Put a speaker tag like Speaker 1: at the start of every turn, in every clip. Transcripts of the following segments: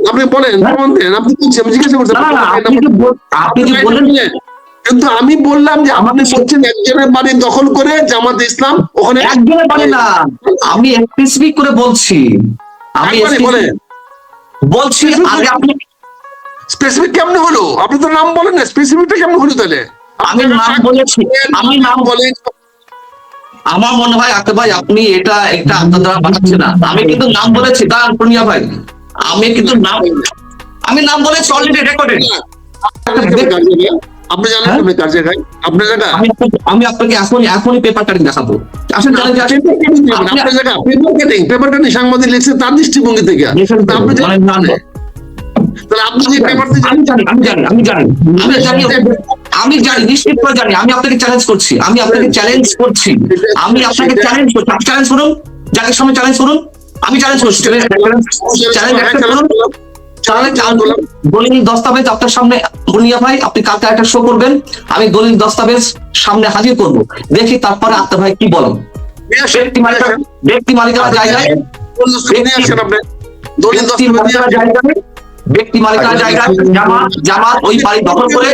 Speaker 1: আপনি বলেন, আপনি জিজ্ঞাসা করছেন,
Speaker 2: আপনি যে বললেন,
Speaker 1: কিন্তু আমি বললাম যে আপনি বলছেন একজনের বাড়ি দখল করে জামাত ইসলাম ওখানে
Speaker 2: একজনের বাড়ি না, আমি স্পেসিফিক করে বলছি, আমি বলছি আগে আপনি
Speaker 1: স্পেসিফিক কেমনে হলো? আপনি তো নাম বলেন না, স্পেসিফিকটা কেমন হলো তাহলে?
Speaker 2: আমি নাম বলেছি, আমি নাম বলেন। আমার মনে হয় আক্তার ভাই আপনি এটা একটা আপনার দ্বারা বানাচ্ছেন না। আমি কিন্তু নাম বলেছি, দাঁড়ান পূর্ণিয়া ভাই, আমি কিন্তু নাম বলেছি অলরেডি রেকর্ডেড।
Speaker 1: আপনি জানেন আপনি কার জায়গায়, আপনার জায়গা?
Speaker 2: আমি আপনাকে এখনই পেপার কাটিং দেখাবো। আসেন চ্যালেঞ্জ আছে
Speaker 1: আপনার জায়গা, পেপার কাটিং সাংবাদিক লিখছে তার দৃষ্টিভঙ্গি থেকে। আপনি তাহলে আপনি যে পেপার
Speaker 2: আমি জানি নিশ্চিত করে জানি, আমি আপনাকে চ্যালেঞ্জ করছি, আমি আপনাকে চ্যালেঞ্জ করছি। চ্যালেঞ্জ করুন, যাকে সময় চ্যালেঞ্জ করুন, আমি চ্যালেঞ্জ করছি। দলিল দস্তাবেজ আপনার সামনে বুনিয়া ভাই, আপনি কালকে একটা শো করবেন, আমি দলিল দস্তাবেজ সামনে হাজির করব, দেখি তারপরে আক্তার ভাই কি বলেন। ব্যক্তি মালিকানা জায়গায়, ব্যক্তি মালিকানা জায়গায় জামাত ওই বাড়ি দখল করে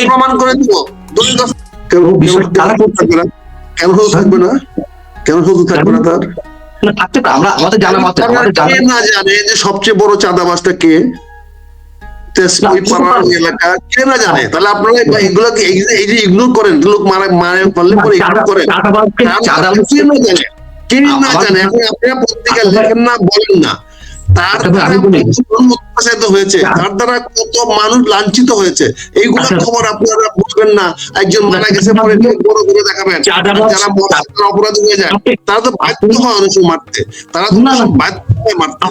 Speaker 1: প্রমাণ করে দিব। দলিল কেন থাকবে না, কেন থাকবে না? তার
Speaker 2: আমরা আমাদের জানা মতে
Speaker 1: না জানে যে সবচেয়ে বড় চাঁদাবাজটা কে, এলাকা কে না জানে? তাহলে আপনারা এগুলোকে এই যে ইগনোর করেন, লোক মারলে পরে ইগনোর করেন, কে না জানে? এখন আপনারা পত্রিকা লেখেন না, বলেন না, তার দ্বারা হয়েছে, তার দ্বারা কত মানুষ লাঞ্ছিত হয়েছে, এইগুলো খবর আপনারা বলবেন না। একজন মারা গেছে পরে বড় করে দেখাবেন, যারা অপরাধী হয়ে যায় তারা তো বাধ্য হয় অনেক সময় মারতে, তারা তো বাধ্য হয় মারতে।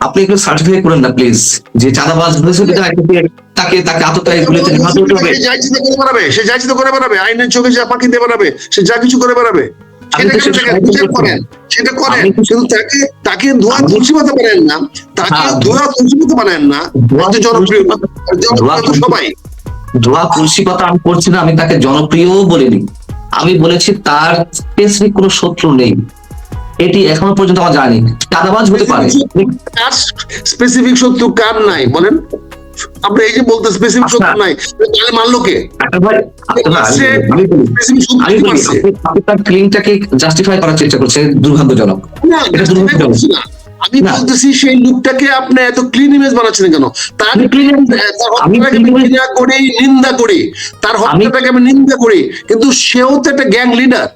Speaker 2: আপনি একটু সার্টিফাই করেন না প্লিজ, যে চাঁদাবাজ হয়েছে তাকে আততায়ী গুলিতে নিহত হতে হবে।
Speaker 1: সে যা ইচ্ছে করে বেড়াবে, সে যা ইচ্ছে করে বেড়াবে, আইনের চোখে যা পাখি দিয়ে বেড়াবে, সে যা কিছু করে বেড়াবে, সেটা করেন, কিন্তু তাকে ধোয়া তুলসী পাতা বানায় না, তাকে ধোয়া তুলসী পাতা বানায় না। জনপ্রিয় সবাই
Speaker 2: ধোয়া তুলসী পাতা আমি করছি না, আমি তাকে জনপ্রিয় বলিনি, আমি বলেছি তার স্পেসিফিক কোনো শত্রু নেই, এটি এখনো পর্যন্ত আমার জানি। চাঁদাবাজ হতে পারে,
Speaker 1: স্পেসিফিক শত্রু কার নাই বলেন? আপনি এই যে বলতে স্পেসিফিক শত্রু নাই, তাহলে মানলো কে?
Speaker 2: আপনি তার ক্লেমটাকে জাস্টিফাই করার চেষ্টা করছে, দুর্ভাগ্যজনক।
Speaker 1: আমি বলতেছি সেই লোকটাকে আপনি এত ক্লিন ইমেজ বানাচ্ছেন কেন? তার নিন্দা করি, তার হত্যাটাকে আমি নিন্দা করি, কিন্তু সেও তো একটা গ্যাং লিডার,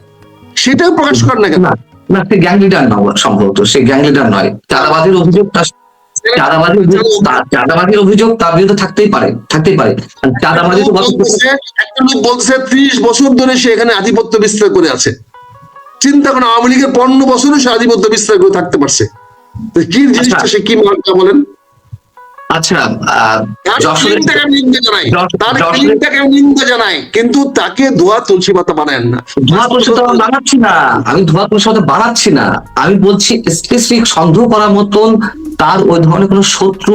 Speaker 1: সেটাও প্রকাশ করেন না কেন?
Speaker 2: না, সে গ্যাং লিডার নয়, সম্ভবত সে গ্যাং লিডার নয়। চাঁদাবাজির অভিযোগ তার বিরুদ্ধে থাকতেই পারে। চাঁদাবাজি
Speaker 1: একটা লোক বলছে 30 বছর ধরে সে এখানে আধিপত্য বিস্তার করে আছে। চিন্তা করেন, আওয়ামী লীগের 15 বছরে সে আধিপত্য বিস্তার করে থাকতে পারছে। কি জিনিসটা সে কি মার্কা বলেন?
Speaker 2: আচ্ছা,
Speaker 1: নিন্দা জানাই, কিন্তু তাকে ধোয়া তুলসী পাতা বানায় না।
Speaker 2: ধোয়া তুলসী পাতা বানাচ্ছি না, আমি ধোয়া তুলসী পাতা বানাচ্ছি না, আমি বলছি স্পেসিফিক সন্দেহ করার মতন তার ওই ধরনের কোন শত্রু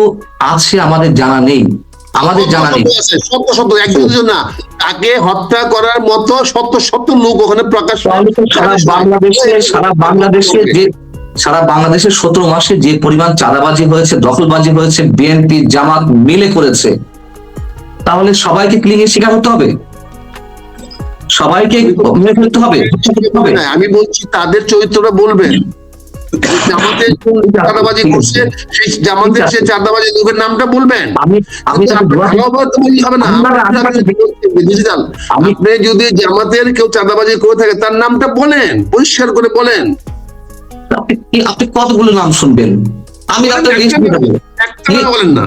Speaker 2: আছে আমাদের জানা নেই, আমাদের জানা নেই।
Speaker 1: একজন না, তাকে হত্যা করার মতো শত লোক ওখানে প্রকাশ।
Speaker 2: সারা বাংলাদেশের 17 মাসে যে পরিমাণ চাঁদাবাজি হয়েছে, দখলবাজি হয়েছে, বিএনপি জামাত মিলে করেছে, তাহলে সবাইকে ক্লিনের শিকার হতে হবে, সবাইকে মেরে ফেলতে হবে?
Speaker 1: আমি বলছি তাদের চরিত্রটা বলবেন। জামাতের চাঁদাবাজি করছে, সেই জামাতের সে চাঁদাবাজি লোকের নামটা বলবেন। আপনি যদি জামাতের কেউ চাঁদাবাজি করে থাকে তার নামটা বলেন, পরিষ্কার করে বলেন।
Speaker 2: আপনি কতগুলো নাম শুনবেন? আমি
Speaker 1: বলেন না,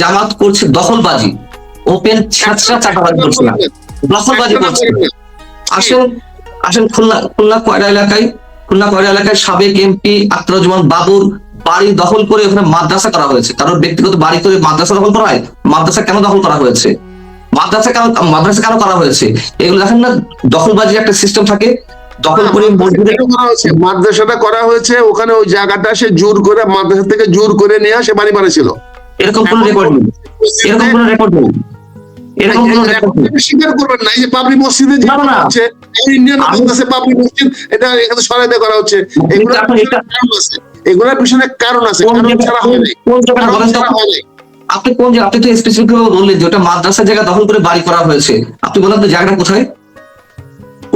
Speaker 2: জামাত করছে দখলবাজি, ওপেন চাঁদাবাজি করছে না, দখলবাজি করছে। আসেন খুলনা কয়রা এলাকায় সাবেক এমপি আখতারুজ্জামান বাবুর বাড়ি দখল করে ওখানে মাদ্রাসা করা হয়েছে। কারণ ব্যক্তিগত বাড়ি করে মাদ্রাসা দখল করা হয়? মাদ্রাসা কেন দখল করা হয়েছে? মাদ্রাসা কেন করা হয়েছে? এগুলো দেখেন না, দখলবাজির একটা সিস্টেম থাকে। দখল করে
Speaker 1: মাদ্রাসাটা করা হয়েছে, ওখানে ওই জায়গাটা সে জোর করে মাদ্রাসা থেকে জোর করে নিয়ে আসে বাড়ি বানিয়েছিল,
Speaker 2: এরকম কোন রেকর্ড নেই, এরকম কোন রেকর্ড নেই।
Speaker 1: স্বীকার করবেন না যে বাবরি মসজিদে হচ্ছে ইন্ডিয়ান বাবরি মসজিদ, এটা এখানে সরাইতে করা হচ্ছে, এগুলোর পিছনে কারণ আছে,
Speaker 2: কোন
Speaker 1: কারণ
Speaker 2: জায়গায়-
Speaker 1: ছাড়া হয় নাই,
Speaker 2: কোন জায়গায়
Speaker 1: কারণ
Speaker 2: বলেন তো?
Speaker 1: ছাড়া হয় নাই।
Speaker 2: আপনি কোন জায়গা, আপনি তো স্পেসিফিক ভাবে বললেন যে ওটা মাদ্রাসার জায়গা দখল করে বাড়ি করা হয়েছে, আপনি বলেন তো জায়গাটা কোথায়?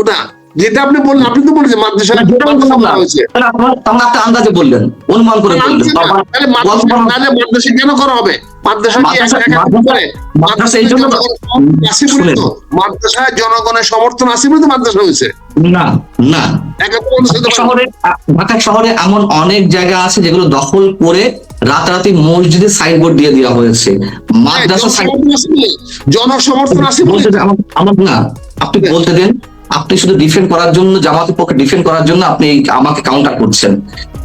Speaker 1: ওটা যেটা আপনি বললেন, আপনি তো বলেছেন মাদ্রাসা
Speaker 2: না, যেটা আমি
Speaker 1: মাদ্রাসা
Speaker 2: বললাম
Speaker 1: করা
Speaker 2: না।
Speaker 1: হয়েছে।
Speaker 2: তাহলে তাহলে আপনি আন্দাজে বললেন, অনুমান করে বললেন।
Speaker 1: তাহলে মাদ্রাসা কেন করা হবে? মাদ্রাসা কি
Speaker 2: মাদ্রাসা এই জন্য শুনেন,
Speaker 1: মাদ্রাসায় জনগণের সমর্থন আছে বলে তো মাদ্রাসা হয়েছে।
Speaker 2: না না, ঢাকা
Speaker 1: শহরে
Speaker 2: ঢাকা শহরে এমন অনেক জায়গা আছে যেগুলো দখল করে রাতারাতি মসজিদে সাইনবোর্ড দিয়ে দেওয়া হয়েছে। মাদ্রাসা
Speaker 1: জনসমর্থন আছে বলে।
Speaker 2: বলতে দেন, আমার না, আপনি বলতে দেন। আপনি শুধু ডিফেন্ড করার জন্য, জামাতের পক্ষে ডিফেন্ড করার জন্য আপনি আমাকে কাউন্টার করছেন,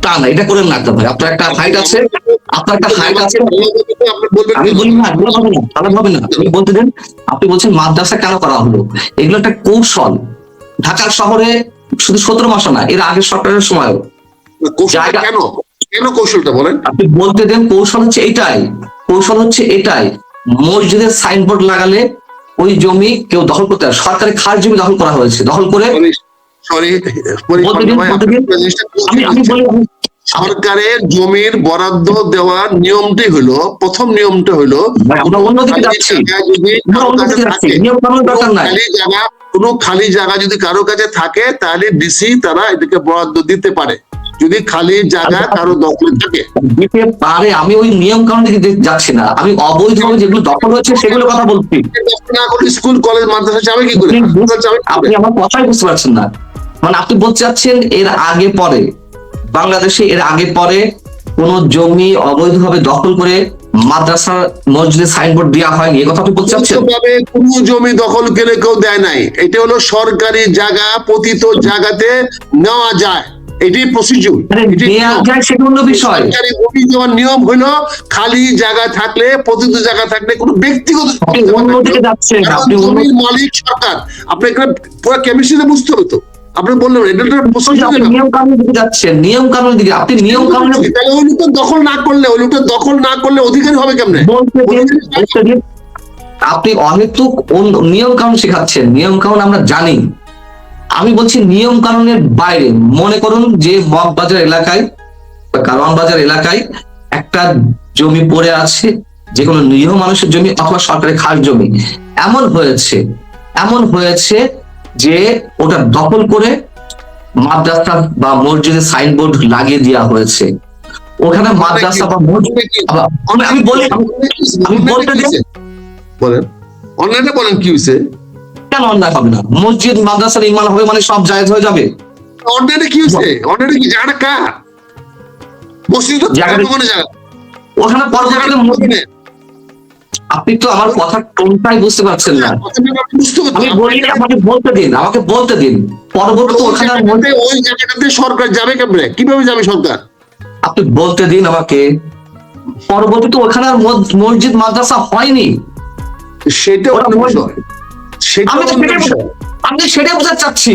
Speaker 2: তা না, এটা করেন না তো ভাই। আপনার একটা হাইট আছে, আপনার একটা হাইট আছে। আমি বলি না, এগুলো হবে না, তাহলে হবে না। আপনি বলতে দেন। আপনি বলছেন মাদ্রাসা কেন করা হলো, এগুলো একটা কৌশল। ঢাকা শহরে শুধু 17 মাস না, এর আগের সরকারের সময়ও
Speaker 1: কৌশলটা কেন, কেন কৌশলটা বলেন?
Speaker 2: আপনি বলতে দেন। কৌশল হচ্ছে এটাই, কৌশল হচ্ছে এটাই, মসজিদের সাইনবোর্ড লাগালে ওই জমি কেউ দখল করতে পারে। সরকারি খাস জমি দখল করা হয়েছে, দখল করে আমি বলি,
Speaker 1: সরকারের জমির বরাদ্দ দেওয়ার নিয়মটি হলো, প্রথম নিয়মটা হলো
Speaker 2: আমরা অন্যদিকে যাচ্ছি, আমরা অন্যদিকে যাচ্ছি, নিয়ম কানুন দরকার নাই।
Speaker 1: কোনো খালি জায়গা যদি কারো কাছে থাকে তাহলে ডিসি তারা এটাকে বরাদ্দ দিতে পারে, যদি খালি জায়গা কারো দখলে থাকে
Speaker 2: দিতে পারে। আমি ওই নিয়ম কানুন দিকে যাচ্ছি না, আমি অবৈধভাবে যেগুলো দখল হয়েছে সেগুলো কথা বলছি।
Speaker 1: স্কুল কলেজ মাদ্রাসা যাবে কি করে?
Speaker 2: আপনি আমার কথাই বুঝতে পারছেন না। মানে আপনি বলতে চাচ্ছেন এর আগে পরে, বাংলাদেশে এর আগে পরে কোন জমি অবৈধভাবে দখল করে মাদ্রাসা মসজিদে সাইনবোর্ড দেওয়া হয়নি, এই কথা আপনি বলতে চাচ্ছেন?
Speaker 1: কোন জমি দখল করে কেউ দেয় নাই, এটা হলো সরকারি জায়গা, পতিত জায়গাতে নেওয়া যায়, এটি প্রসিডিউর।
Speaker 2: সেটা অন্য বিষয়।
Speaker 1: সরকারি জমি দেওয়ার নিয়ম হলো খালি জায়গা থাকলে, পতিত জায়গা থাকলে কোনো ব্যক্তিগত
Speaker 2: অন্যদিকে যাচ্ছেন, আপনি
Speaker 1: জমির মালিক সরকার। আপনি এখানে পুরো কেমিস্ট্রিতে বুঝতে হবে তো। আপনি বললেন এটা
Speaker 2: নিয়ম কানুন দিকে যাচ্ছেন, নিয়ম কানুন দিকে। আপনি নিয়ম কানুন
Speaker 1: ওই লোকটা দখল না করলে, ওই লোকটা দখল না করলে অধিকারী হবে কেমনে?
Speaker 2: আপনি অহেতুক নিয়ম কানুন শেখাচ্ছেন। নিয়ম কানুন আমরা জানি। আমি বলছি নিয়ম কানুনের বাইরে, মনে করুন যে মগবাজার এলাকায় বা কারওয়ান বাজার এলাকায় একটা জমি পড়ে আছে, যে কোনো নিরীহ মানুষের জমি অথবা সরকারি খাস জমি, এমন হয়েছে যে ওটা দখল করে মাদ্রাসা বা মসজিদে সাইনবোর্ড লাগিয়ে দেওয়া হয়েছে। ওখানে মাদ্রাসা বা মসজিদ, আমি বলতে দিন,
Speaker 1: বলেন অন্যায়টা বলেন কি হয়েছে?
Speaker 2: কেন অন্যায় হবে না? মসজিদ মাদ্রাসার ইমান হবে মানে সব জায়েজ হয়ে যাবে।
Speaker 1: অন্যায়টা কি হয়েছে? অন্যায়টা কি? জায়গাটা কার? মসজিদ
Speaker 2: ওখানে পরবর্তীতে আপনি তো আমার কথা কোনটাই বুঝতে পারছেন না। আমি বলি, আমাকে বলতে দিন। পরবর্তীতে ওখানে
Speaker 1: ওই জায়গাটাতে সরকার যাবে কেমনে, কিভাবে যাবে সরকার?
Speaker 2: আপনি বলতে দিন আমাকে। পরবর্তীতে ওখানে আর মসজিদ মাদ্রাসা হয়নি,
Speaker 1: সেটা
Speaker 2: আমি সেটাই বোঝাতে চাচ্ছি।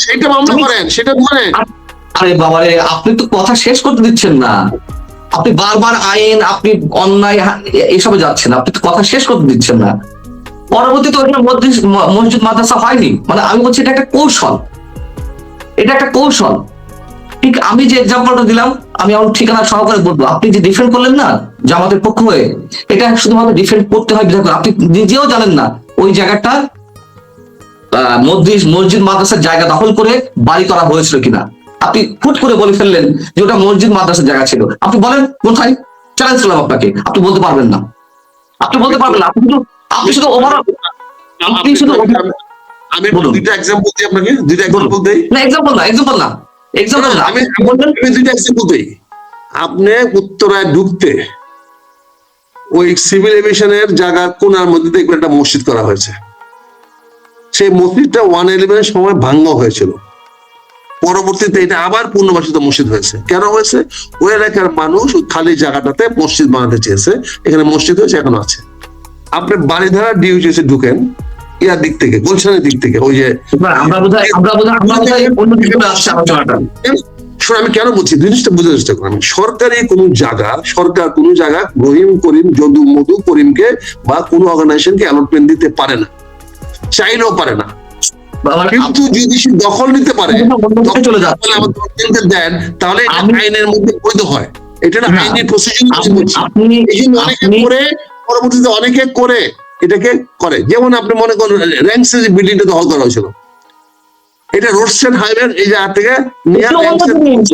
Speaker 1: সেটা মামলা করেন, সেটা বলেন।
Speaker 2: আরে বাবারে, আপনি তো কথা শেষ করতে দিচ্ছেন না। আপনি বারবার আইন, আপনি অন্যায় এসবে যাচ্ছেন, আপনি তো কথা শেষ করতে দিচ্ছেন না। পরবর্তীতে ওখানে মসজিদ মাদ্রাসা হয়নি, মানে আমি বলছি এটা একটা কৌশল, এটা একটা কৌশল। ঠিক আমি যে এক্সাম্পলটা দিলাম, আমি আমার ঠিকানা সহকারে বলবো। আপনি যে ডিফেন্ড করলেন না জামাতের পক্ষ হয়ে, এটা শুধুমাত্র ডিফেন্ড করতে হয় বিধায় আপনি নিজেও জানেন না ওই জায়গাটা মসজিদ মাদ্রাসার জায়গা দখল করে বাড়ি করা হয়েছিল কিনা। আপনি হুট করে বলে ফেললেন যে ওটা মসজিদ মাদ্রাসার জায়গা ছিল। আপনি বলেন কোথায়? চ্যালেঞ্জ করলাম আপনাকে, আপনি বলতে পারবেন না, আপনি বলতে পারবেন না। আপনি শুধু ওভারঅল, আপনি শুধু
Speaker 1: আমি দুইটা এক্সাম্পল দিই আপনাকে, দুইটা এক্সাম্পল দেই না,
Speaker 2: এক্সাম্পল না
Speaker 1: আমি দুইটা এক্সাম্পল দেই। আপনি উত্তরায় ঢুকতে ওই সিভিল এভিয়েশনের জায়গা কোনার মধ্যে দেখবেন একটা মসজিদ করা হয়েছে। সেই মসজিদটা 111 সময় ভাঙ্গ হয়েছিল, পরবর্তীতে এটা আবার পুনর্বাসিত মসজিদ হয়েছে। কেন হয়েছে? ওই এলাকার মানুষ ওই খালি জায়গাটাতে মসজিদ বানাতে চেয়েছে, এখানে মসজিদ হয়েছে, এখনো আছে। আপনি বাড়িধারা ডিউটিতে ঢুকেন ইয়ার দিক থেকে, গুলশানের দিক থেকে, ওই যে আমি কেন বলছি জিনিসটা বুঝার চেষ্টা করি। সরকারি কোনো জায়গা, সরকার কোনো জায়গা রহিম করিম যদু মধু করিমকে বা কোনো অর্গানাইজেশনকে অ্যালটমেন্ট দিতে পারে না, চাইলেও পারে না। কিন্তু যদি সে দখল নিতে পারে
Speaker 2: চলে যাচ্ছে
Speaker 1: আমাদের দেন, তাহলে এটা আইনের মধ্যে বৈধ হয়। এটা আইনের প্রসিডিউর
Speaker 2: আপনি
Speaker 1: অনেকে করে, পরবর্তীতে অনেকে করে এটাকে করে। যেমন আপনি মনে করেন র্যাংসে যে বিল্ডিংটা দখল করা হয়েছিল, এটা রোডসেড হাইওয়ে এই জায়গা থেকে নিয়ে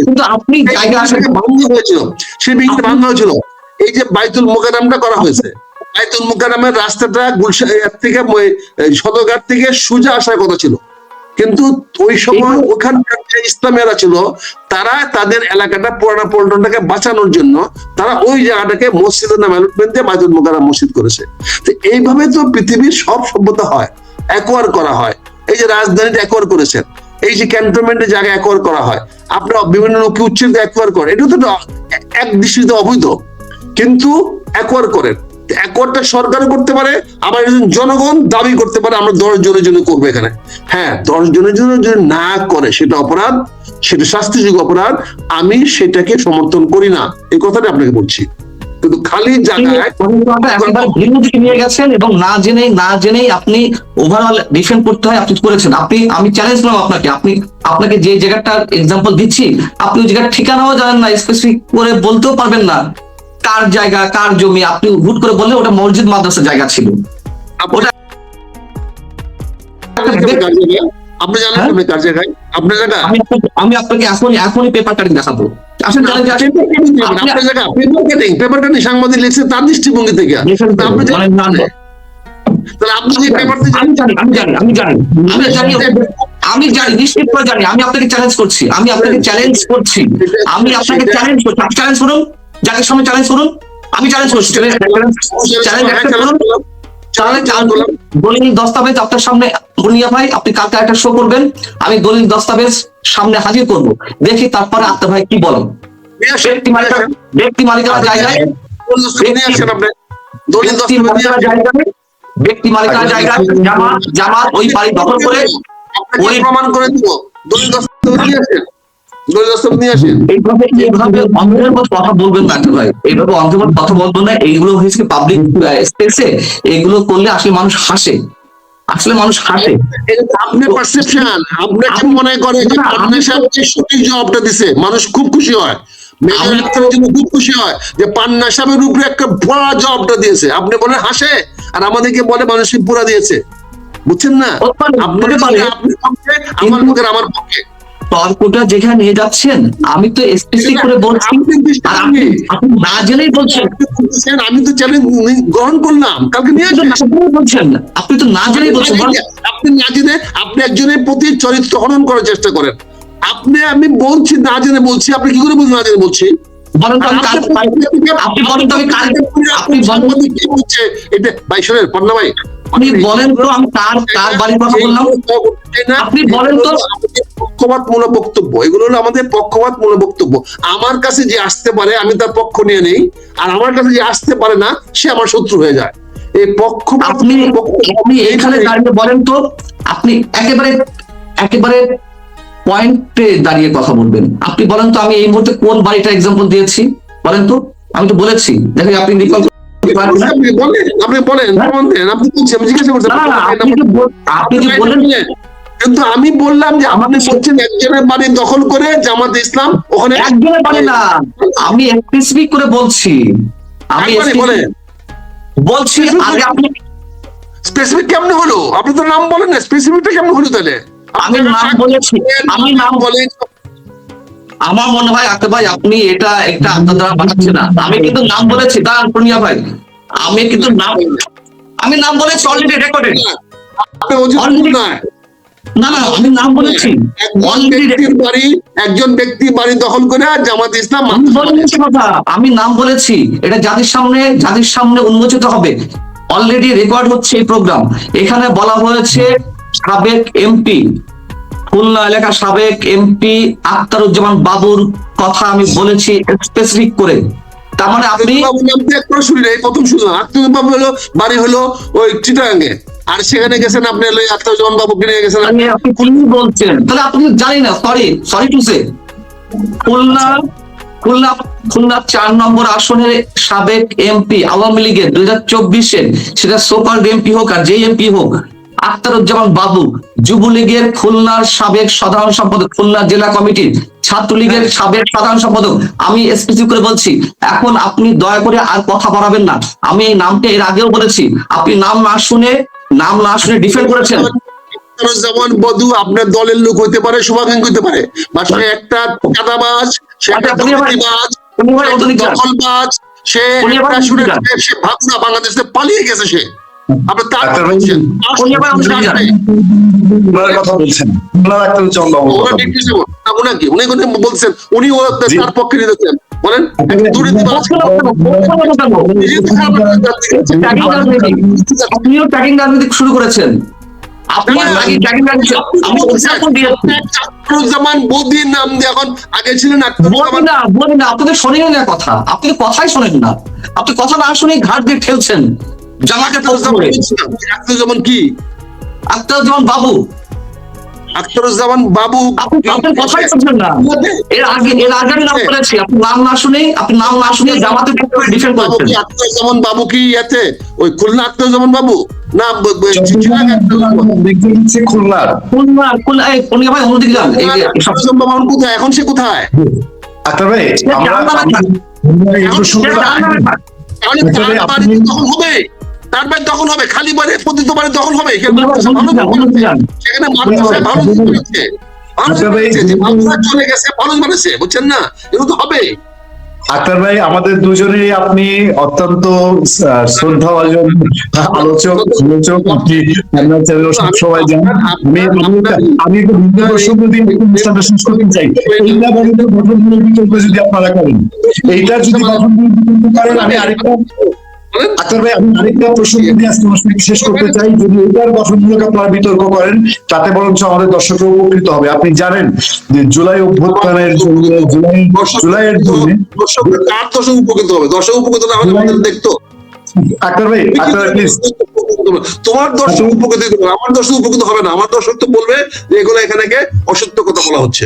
Speaker 2: কিন্তু আপনি জায়গা আসেন
Speaker 1: ভাঙা হয়েছিল, সেই বিল্ডিংটা ভাঙা হয়েছিল। এই যে বাইতুল মোকাররমটা করা হয়েছে, বাইতুল মোকাররমের রাস্তাটা গুলশান থেকে সদরঘাট থেকে সোজা আসার কথা ছিল, কিন্তু ওই সময় ওখানকার যে ইসলামিয়ারা ছিল তারা তাদের এলাকাটা পুরানা পল্টনটাকে বাঁচানোর জন্য তারা ওই জায়গাটাকে মসজিদের নামে অ্যালটমেন্ট দিয়ে বাইতুল মোকাররম মসজিদ করেছে। তো এইভাবে তো পৃথিবীর সব সভ্যতা হয়, অ্যাকোয়ার করা হয়। এই যে রাজধানীটা অ্যাকোয়ার করেছেন, এই যে ক্যান্টনমেন্টের জায়গা অ্যাকোয়ার করা হয়, আপনারা বিভিন্ন লোককে উচ্ছেদ অ্যাকোয়ার করেন, এটা তো এক দৃষ্টিতে অবৈধ, কিন্তু অ্যাকোয়ার করেন। অ্যাকোয়ারটা সরকারও করতে পারে, আবার জনগণ দাবি করতে পারে আমরা 10 জনের জন্য করবো এখানে। হ্যাঁ, 10 জনের জন্য যদি না করে সেটা অপরাধ, সেটা শাস্তিযোগ্য অপরাধ। আমি সেটাকে সমর্থন করি না, এই কথাটা আপনাকে বলছি। কিন্তু খালি জায়গায়
Speaker 2: নিয়ে গেছেন এবং না জেনেই আপনি ওভারঅল ডিফেন্ড করতে হয়, আপনি করেছেন। আমি চ্যালেঞ্জ করলাম আপনাকে যে জায়গাটার এক্সাম্পল দিচ্ছি, আপনি ওই জায়গার ঠিকানাও জানেন না, স্পেসিফিক করে বলতেও পারবেন না কার জায়গা কার জমি। আপনি হুট করে বললে ওটা মসজিদ মাদ্রাসার জায়গা ছিল। ওটা
Speaker 1: আপনি জানেন কার জায়গায় আপনার জায়গা?
Speaker 2: আমি আপনাকে এখনই পেপার কাটিং দেখাবো। আসলে
Speaker 1: পেপার কাটিং সাংবাদিক লিখছে তার দৃষ্টিভঙ্গি থেকে।
Speaker 2: আমি জানি নিশ্চিত করে জানি। আমি আপনাকে চ্যালেঞ্জ করছি, আপনি চ্যালেঞ্জ করুন, যাকে সময় চ্যালেঞ্জ করুন। আমি চ্যালেঞ্জ করছি, দলিল দস্তাবেজ আপনার সামনে মুনিয়া ভাই, আপনি কালকে একটা শো করবেন, আমি দলিল দস্তাবেজ সামনে হাজির করব, দেখি তারপরে আত্মা ভাই কি বলেন। ব্যক্তি মালিকানা জায়গায় জামাত ওই বাড়ি দখল করে
Speaker 1: প্রমাণ করে দিব, দলিল দস্তাবেজ
Speaker 2: এইভাবে অন্ধের মতো কথা বলবেন না ভাই, এইভাবে অন্ধের মতো কথা বলবেন না। এইগুলো হয়েছে পাবলিক স্পেসে, এগুলো করলে আসলে মানুষ হাসে,
Speaker 1: আপনি পারসেপশন, আপনাকে মনে করে যে পান্না সাহেবকে সঠিক জবাবটা দিছে, মানুষ খুব খুশি হয়, খুব খুশি হয় যে পান্না সাহেবের উপরে একটা বড় জবাবটা দিয়েছে। আপনি বলে হাসে, আর আমাদেরকে বলে মানুষকে পুরা দিয়েছে, বুঝছেন না? আপনার পক্ষে আমার পক্ষে
Speaker 2: তর্কটা যেখানে নিয়ে যাচ্ছেন, আমি তো স্পেসিফিক করে বলছি, আপনি না জেনেই বলছেন।
Speaker 1: আমি তো চ্যালেঞ্জ গ্রহণ করলাম, কালকে নিয়ে
Speaker 2: বলছেন, আপনি তো না জেনেই বলছেন।
Speaker 1: আপনি না জেনে আপনি একজনের প্রতি চরিত্র হনন করার চেষ্টা করেন। আমি বলছি না জেনে বলছি, আপনি কি করে বলছেন না জেনে বলছি? এটা ভাই শোনেন, পন্না ভাই
Speaker 2: আপনি বলেন তো আমি কার বাড়ির কথা বললাম? আপনি বলেন তো।
Speaker 1: পক্ষপাতমূলক বক্তব্য, এগুলো হলো আমাদের পক্ষপাতমূলক বক্তব্য। আমার কাছে যে আসতে পারে আমি তার পক্ষ নিয়ে নেই, আর আমার কাছে যে আসতে পারে না সে আমার শত্রু হয়ে যায়। এই পক্ষপাত
Speaker 2: আপনি এখানে দাঁড়িয়ে বলেন তো, আপনি একেবারে পয়েন্টে দাঁড়িয়ে কথা বলবেন। আপনি বলেন তো আমি এই মুহূর্তে কোন বাড়িটা এক্সাম্পল দিয়েছি বলেন তো? আমি তো বলেছি, দেখেন আপনি রিকল
Speaker 1: আপনি বলেন, আমি জিজ্ঞাসা করছি
Speaker 2: আপনি যে বলেন,
Speaker 1: কিন্তু আমি বললাম যে আপনি বলছেন একজনের বাড়ি দখল করে জামাত ইসলাম ওখানে।
Speaker 2: একজনের বাড়ি না, আমি স্পেসিফিক করে বলছি, আমি বলছি আগে আপনি
Speaker 1: স্পেসিফিক কেমন হলো? আপনি তো নাম বলেন না, স্পেসিফিকটা কেমন হলো তাহলে?
Speaker 2: আমি নাম বলেছি, আমি নাম বলে আমার মনে হয় আক্তার ভাই আপনি এটা একটা আপনার দ্বারা বানাচ্ছেন না। আমি কিন্তু নাম বলেছি, দাঁড়ান পুনিয়া ভাই, আমি কিন্তু নাম বলেছি অলরেডি রেকর্ডেড। না আমি নাম বলেছি,
Speaker 1: একজন ব্যক্তি বাড়ি দখল করে জামাত ইসলাম।
Speaker 2: আমি নাম বলেছি, এটা জাতির সামনে উন্মোচিত হবে, অলরেডি রেকর্ড হচ্ছে এই প্রোগ্রাম। এখানে বলা হয়েছে সাবেক এমপি, খুলনা এলাকার সাবেক এমপি আখতারুজ্জামান বাবুর কথা আমি বলেছি স্পেসিফিক করে। তার মানে আপনি
Speaker 1: প্রথম শুনলাম আখতারুজ্জামান বাবু হলো বাড়ি হলো ওই চিটাগাঙ্গে, আর সেখানে গেছেন আপনি আখতারুজ্জামান বাবুকে নিয়ে গেছেন।
Speaker 2: আপনি বলছেন তাহলে আপনি জানি না, সরি টু সে, খুলনা 4 নম্বর আসনের সাবেক এমপি আওয়ামী লীগের 2024-এর, সেটা সুপার এমপি হোক আর যে এমপি হোক, আখতারুজ্জামান বাবু যুবলীগের খুলনার সাবেক সাধারণ সম্পাদক, খুলনা জেলা কমিটির ছাত্রলীগের সাবেক সাধারণ সম্পাদক। আমি স্পেসিফিক করে বলছি, এখন আপনি দয়া করে আর কথা বাড়াবেন না। আমি এই নামটা এর আগেও বলেছি, আপনি নাম না শুনে ডিফেন্ড করেছেন।
Speaker 1: যেমন বধু আপনার দলের লোক হতে পারে, শুভাকাঙ্ক্ষী হতে পারে, বা সে একটা চাঁদাবাজ, সে একটা দুর্নীতিবাজ, দখলবাজ, সে ভাবনা বাংলাদেশে পালিয়ে গেছে, সে আপনার তার কথা বলছেন। উনি বলছেন, উনি তার পক্ষে নিতেছেন, বলেন
Speaker 2: আপনিও ট্যাগিং রাজনীতি শুরু করেছেন।
Speaker 1: আখতারুজ্জামান বদির নাম দিয়ে, এখন আগে ছিলেন
Speaker 2: আপনাদের শোনেন না কথা, আপনি কথাই শোনেন না, আপনি কথা না শুনে ঘাট দিয়ে ঠেলছেন জামাকে।
Speaker 1: আখতারুজ্জামান কি?
Speaker 2: আখতারুজ্জামান বাবু,
Speaker 1: আখতারুজ্জামান বাবু
Speaker 2: আপনার কথাই শুনছেন না। এর আগে আমি নাম বলেছি, আপনি নাম না শুনে জামাতের পক্ষে ডিফেন্ড করেছেন।
Speaker 1: আখতারুজ্জামান বাবু কি আছে ওই খুলনা আখতারুজ্জামান বাবু না? এখন সে কোথায়? তার বাড়ি দখল হবে, খালি বাড়ি পতিত বাড়ি দখল হবে, সেখানে মাদ্রাসায় ভালো চলে গেছে, ভালো বানিয়েছে, বুঝছেন না? এগুলো তো হবে।
Speaker 3: আক্তার ভাই, আমাদের দুজনেরই আপনি অত্যন্ত শ্রদ্ধাভাজন আলোচক। সবাই জানেন, আমি একটু প্রসঙ্গ দিয়ে অনুষ্ঠানটা শেষ করতে চাই। এইটা গঠনমূলক বিতর্ক যদি আপনারা করেন, এইটা যদি গঠনমূলক বিতর্ক করেন, আমি আরেকটা আক্তার ভাই, আমি আরেকটা প্রসঙ্গ দিয়ে আজকে অনুষ্ঠানটি শেষ করতে চাই। যদি এটার গঠনমূলক আপনারা বিতর্ক করেন, তাতে বরঞ্চ আমাদের দর্শকরা উপকৃত হবে। আপনি জানেন যে জুলাই অভ্যুত্থানের জন্য, জুলাইয়ের জন্য
Speaker 1: কার দর্শক উপকৃত হবে? দর্শক উপকৃত না হলে আমাদের দেখতো।
Speaker 3: আক্তার ভাই, প্লিজ,
Speaker 1: তোমার দর্শক উপকৃত হবে, আমার দর্শক উপকৃত হবে না। আমার দর্শক তো বলবে যে এগুলো এখানে অসত্য কথা বলা হচ্ছে।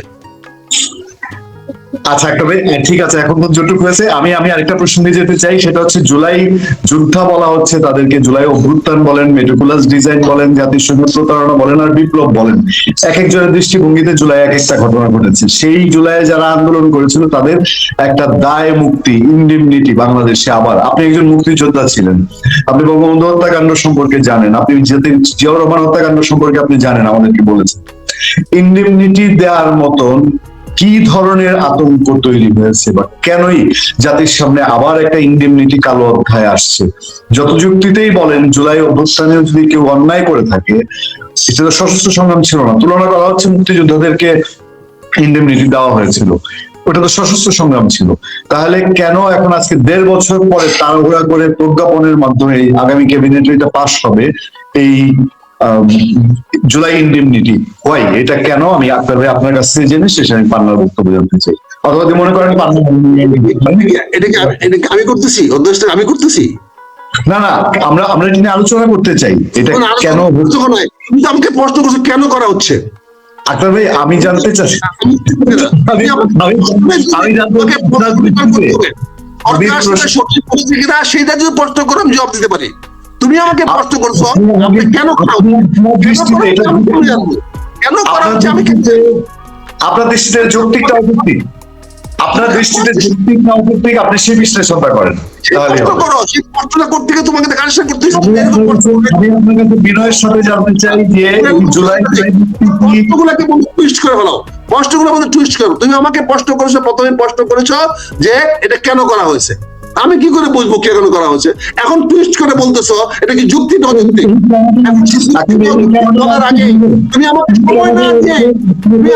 Speaker 3: আচ্ছা একটা ঠিক আছে, এখন তো যতটুকু হয়েছে। আমি আরেকটা প্রসঙ্গে যেতে চাই, সেটা হচ্ছে জুলাই যোদ্ধা বলা হচ্ছে তাদেরকে। জুলাই অভ্যুত্থান বলেন, মেটিকুলাস ডিজাইন বলেন, জাতিসংঘের প্রতারণা বলেন, আর বিপ্লব বলেন, এক একজনের দৃষ্টিভঙ্গিতে জুলাই এক একটা ঘটনা ঘটেছে। সেই জুলাইয়ে যারা আন্দোলন করেছিল তাদের একটা দায় মুক্তি, ইনডিমনিটি বাংলাদেশে। আবার আপনি একজন মুক্তিযোদ্ধা ছিলেন, আপনি বঙ্গবন্ধু হত্যাকাণ্ড সম্পর্কে জানেন, আপনি জিয়াউর রহমান হত্যাকাণ্ড সম্পর্কে আপনি জানেন, আমাদেরকে বলেছেন। ইনডিমনিটি দেওয়ার মতন কি ধরনের আতঙ্ক তৈরি হয়েছে, বা কেনই জাতির সামনে আবার একটা ইনডেমনিটি কালো অধ্যায় আসছে? যত যুক্তিতেই বলেন, জুলাই অভ্যুত্থানে যদি কেউ অন্যায় করে থাকে, সেটা তো সশস্ত্র সংগ্রাম ছিল না। তুলনা করা হচ্ছে মুক্তিযোদ্ধাদেরকে ইনডেমনিটি দেওয়া হয়েছিল, ওটা তো সশস্ত্র সংগ্রাম ছিল। তাহলে কেন এখন আজকে 1.5 বছর পরে তাড়াহুড়া করে প্রজ্ঞাপনের মাধ্যমে আগামী ক্যাবিনেটে এটা পাস হবে, এই জুলাই ইনডেমনিটি হয়, এটা কেন? আমি আক্তার ভাই আপনার কাছ থেকে জেনে শেষে আমি পান্নার বক্তব্য জানতে চাই। অথবা মনে করেন
Speaker 1: এটাকে আমি করতেছি, অধ্যক্ষটা আমি করতেছি
Speaker 3: না, আমরা এটা নিয়ে আলোচনা করতে চাই। এটা কেন?
Speaker 1: কিন্তু আমাকে প্রশ্ন করছে কেন করা হচ্ছে।
Speaker 3: আক্তার ভাই, আমি জানতে চাই,
Speaker 1: সেটা যদি প্রশ্ন করে আমি জবাব দিতে পারি। তুমি আমাকে প্রশ্ন করছো কেন করা হচ্ছে, আমি
Speaker 3: আপনার দৃষ্টিতে যৌক্তিকটা অযৌক্তিক, আপনার দৃষ্টিতে যৌক্তিক না অযৌক্তিক, আপনি সেই বিশ্লেষণটা করেন। বিনয়ের সাথে জানতে চাই যে জুলাই
Speaker 1: টুইস্ট করে ফেলাও, প্রশ্নগুলো টুইস্ট করো। তুমি আমাকে প্রশ্ন করেছো, প্রথমে প্রশ্ন করেছো যে এটা কেন করা হয়েছে, আমি কি করে বুঝবো কেন করা হয়েছে? এখন টুইস্ট করে বলতেছো এটা কি যুক্তি না অযৌক্তিক? তুমি আমাকে সময় না দিয়ে তুমি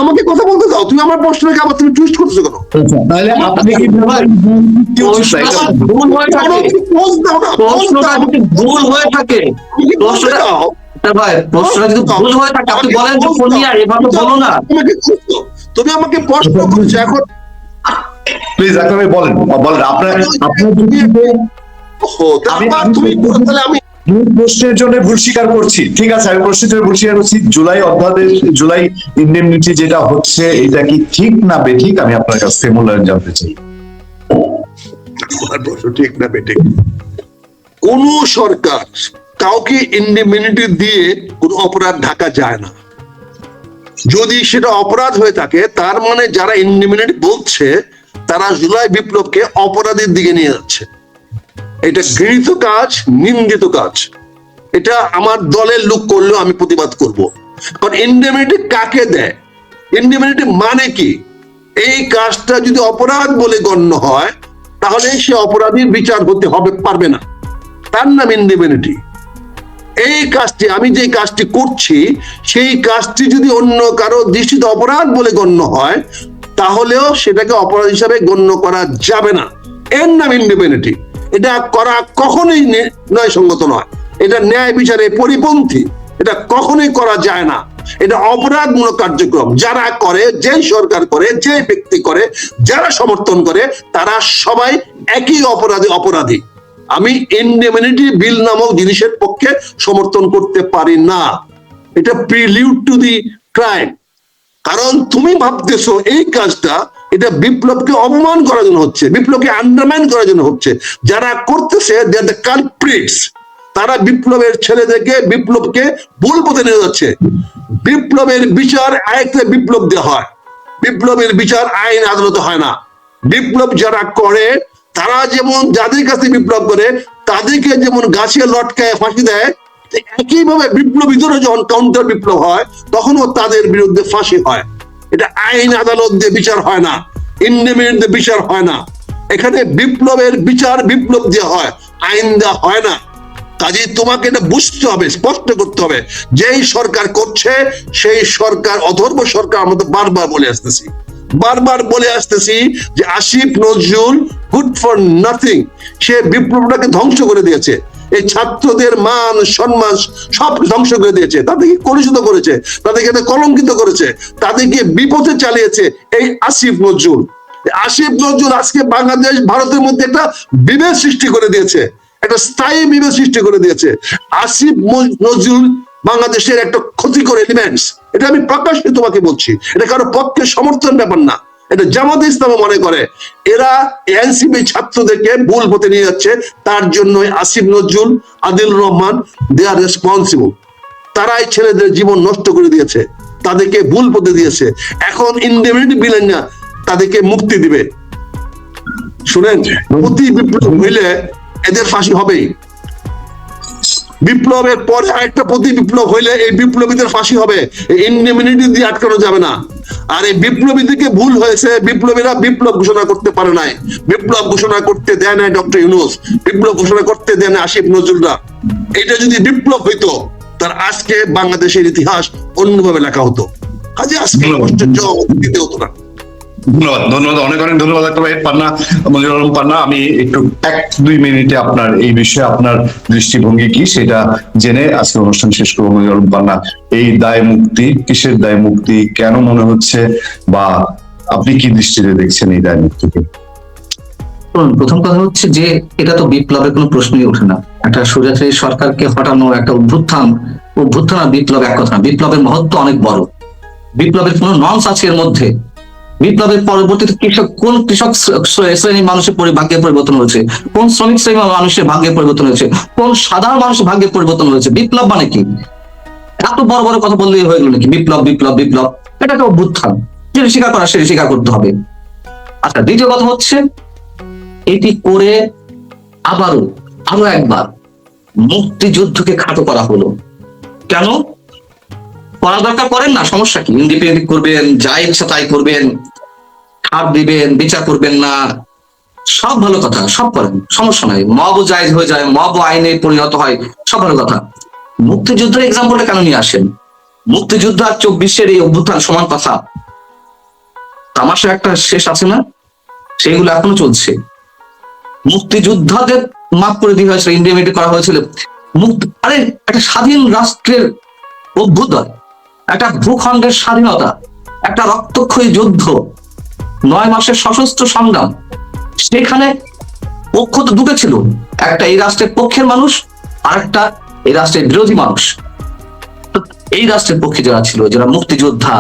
Speaker 1: আমাকে কথা বলতে দাও। তুমি আমার প্রশ্নকে আবার তুমি টুইস্ট করতেছো কেন?
Speaker 3: তাহলে আপনি কি ভুল
Speaker 2: হয়ে থাকে? ভাই, প্রশ্নটা যদি ভুল হয়ে থাকে আপনি বলেন যে ফোনিয়া এভাবে বলো না।
Speaker 1: তুমি আমাকে প্রশ্ন করেছো, এখন
Speaker 3: প্লিজ আপনারা বলেন আপনার
Speaker 1: আমি
Speaker 3: প্রশ্নের জন্য ভুল স্বীকার করছি। ঠিক আছে, আমি প্রশ্নের জন্য ভুল স্বীকার করছি। জুলাই অধ্যাদেশ, জুলাই ইনডেমনিটি যেটা হচ্ছে, এটা কি ঠিক না বেঠিক, আমি আপনার কাছ থেকে মূল্যায়ন জানতে চাই।
Speaker 1: আমার প্রশ্ন ঠিক না বেঠিক? কোন সরকার কাউকে ইন্ডিমিনিটি দিয়ে কোনো অপরাধ ঢাকা যায় না। যদি সেটা অপরাধ হয়ে থাকে তার মানে যারা ইন্ডিমিনিটি বলছে তারা জুলাই বিপ্লবকে অপরাধের দিকে নিয়ে যাচ্ছে। এটা ঘৃণিত কাজ, নিন্দিত কাজ। এটা আমার দলের লোক করলেও আমি প্রতিবাদ করব। কারণ ইন্ডিমিনিটি কাকে দেয়? ইন্ডিমিনিটি মানে কি? এই কাজটা যদি অপরাধ বলে গণ্য হয় তাহলে সে অপরাধীর বিচার হতে হবে পারবে না, তার নাম ইন্ডিমিনিটি। এই কাজটি, আমি যে কাজটি করছি সেই কাজটি যদি অন্য কারো দৃষ্টিতে অপরাধ বলে গণ্য হয় তাহলেও সেটাকে অপরাধ হিসাবে গণ্য করা যাবে না। এর নাম ইন্ডিমিনিটি। এটা করা কখনোই ন্যায়সঙ্গত নয়, এটা ন্যায় বিচারে পরিপন্থী, এটা কখনোই করা যায় না। এটা অপরাধমূলক কার্যক্রম। যারা করে, যে সরকার করে, যে ব্যক্তি করে, যারা সমর্থন করে, তারা সবাই একই অপরাধী। আমি ইন্ডিমিনিটি বিল নামক জিনিসের পক্ষে সমর্থন করতে পারি না। এটা প্রিলিউড টু দি ক্রাইম। কারণ তুমি ভাবতেছো এই কাজটা এটা বিপ্লবকে অপমান করার জন্য হচ্ছে, বিপ্লবকে আন্ডারমাইন করার জন্য হচ্ছে। যারা করতেছে দে আর দ্য কালপ্রিটস। তারা বিপ্লবের ছেলেদেরকে, বিপ্লবকে ভুল পথে নিয়ে যাচ্ছে। বিপ্লবের বিচার আরেকটা বিপ্লব দেওয়া হয়, বিপ্লবের বিচার আইন আদালতে হয় না। বিপ্লব যারা করে তারা যেমন যাদের কাছে বিপ্লব করে তাদেরকে যেমন গাছে লটকায় ফাঁসি দেয়, একইভাবে বিপ্লবীদেরও যখন কাউন্টার বিপ্লব হয় তখনও তাদের বিরুদ্ধে ফাঁসি হয়। এটা আইন আদালত দিয়ে বিচার হয় না, ইন্ডিমিনিটি দিয়ে বিচার হয় না। এখানে বিপ্লবের বিচার বিপ্লব দিয়ে হয়, আইন দেওয়া হয় না। কাজে তোমাকে এটা বুঝতে হবে, স্পষ্ট করতে হবে, যেই সরকার করছে সেই সরকার অধর্ম সরকার। আমরা বারবার বলে আসতেছি যে Asif Nazrul good for nothing. সে বিপ্লবটাকে ধ্বংস করে দিয়েছে, এই ছাত্রদের মান সম্মান সব ধ্বংস করে দিয়েছে, তাদেরকে কলুষিত করেছে, তাদেরকে কলঙ্কিত করেছে, তাদেরকে বিপথে চালিয়েছে এই আসিফ নজরুল। আসিফ নজরুল আজকে বাংলাদেশ ভারতের মধ্যে একটা বিভেদ সৃষ্টি করে দিয়েছে, একটা স্থায়ী বিভেদ সৃষ্টি করে দিয়েছে। আসিফ নজরুল বাংলাদেশের একটা ক্ষতিকর এলিমেন্টস। এটা আমি প্রকাশ্যে তোমাকে বলছি, এটা কারো পক্ষে সমর্থন ব্যাপার না, এটা জামাতে ইসলাম মনে করে। এরা এনসিপি ছাত্রদেরকে ভুল পথে নিয়ে যাচ্ছে, তার জন্য আসিফ নজরুল, আদিল রহমান দে আর রেসপন্সিবল। তারাই ছেলেদের জীবন নষ্ট করে দিয়েছে, তাদেরকে ভুল পথে দিয়েছে। এখন ইন্ডিমিনিটি বিল না তাদেরকে মুক্তি দিবে। শুনেন, প্রতি বিপ্লব হইলে এদের ফাঁসি হবেই। বিপ্লবের পরে আরেকটা প্রতি বিপ্লব হইলে এই বিপ্লবীদের ফাঁসি হবে, ইন্ডিমিনিটি দিয়ে আটকানো যাবে না। আর এই বিপ্লবীদেরকে ভুল হয়েছে, বিপ্লবীরা বিপ্লব ঘোষণা করতে পারে নাই, বিপ্লব ঘোষণা করতে দেয় নাই ডক্টর ইউনূস, বিপ্লব ঘোষণা করতে দেয় না আসিফ নজরুলরা। এটা যদি বিপ্লব হইতো তার আজকে বাংলাদেশের ইতিহাস অন্যভাবে লেখা হতো, কাজে আজকে কষ্টের জবাব দিতে হতো না।
Speaker 3: ধন্যবাদ, অনেক ধন্যবাদ ডাক্তার ওয়াহিদ পান্না, মনিরুল আলম পান্না। আমি একটু 1-2 মিনিটে আপনার এই বিষয়ে আপনার দৃষ্টিভঙ্গি কি সেটা জেনে আজকে অনুষ্ঠান শেষ করবো। মনিরুল আলম পান্না, এই দায় মুক্তি কিসের দায় মুক্তি, কেন মনে হচ্ছে, বা আপনি কি দৃষ্টিতে দেখছেন এই দায় মুক্তিকে?
Speaker 2: প্রথম কথা হচ্ছে যে এটা তো বিপ্লবের কোনো প্রশ্নই ওঠে না। একটা স্বৈরাচারী সরকারকে হটানো একটা অভ্যুত্থান আর বিপ্লব এক কথা না। বিপ্লবের মহত্ব অনেক বড়, বিপ্লবের কোনো নর্মস আছে এর মধ্যে। বিপ্লবের পরবর্তীতে কোন কৃষক শ্রেণীর মানুষের ভাগ্যের পরিবর্তন হয়েছে, কোন শ্রমিক শ্রেণীর মানুষের ভাগ্যের পরিবর্তন হয়েছে, কোন সাধারণ মানুষের ভাগ্যের পরিবর্তন হয়েছে। বিপ্লব মানে কি? এত বড় বড় কথা বললেই হয়ে গেল নাকি? বিপ্লব বিপ্লব বিপ্লব, এটা একটা অভ্যুত্থান, যেটা স্বীকার করা সেটা স্বীকার করতে হবে। আচ্ছা, দ্বিতীয় কথা হচ্ছে এটি করে আরো একবার মুক্তিযুদ্ধকে খাটো করা হলো। কেন করা দরকার? করেন না, সমস্যা কি? ইন্ডিপেন্ডেন্ট করবেন, যা ইচ্ছা তাই করবেন, ছাড় দিবেন, বিচার করবেন না, সব ভালো কথা, সব করেন, সমস্যা নাই। মব জায়েজ হয়ে যায়, মব আইনে পরিণত হয়, সব ভালো কথা। মুক্তিযুদ্ধের এক্সাম্পলটা কেন নিয়ে আসেন? মুক্তিযুদ্ধ আর 24-এর এই অভ্যুত্থান সমান কথা। তামাশা একটা শেষ আছে না? সেগুলো এখনো চলছে। মুক্তিযোদ্ধাদের মাফ করে দিয়ে হয়েছিল, ইন্ডিমিনিটি করা হয়েছিল। আরে একটা স্বাধীন রাষ্ট্রের অভ্যুদয়, একটা ভূখণ্ডের স্বাধীনতা, একটা রক্তক্ষয়ী যুদ্ধ, 9 মাসের সশস্ত্র সংগ্রাম, সেখানে পক্ষ তো দুটো ছিল, একটা এই রাষ্ট্রের পক্ষের মানুষ আর একটা এই রাষ্ট্রের বিরোধী মানুষ। এই রাষ্ট্রের পক্ষে যারা ছিল, যারা মুক্তিযোদ্ধা,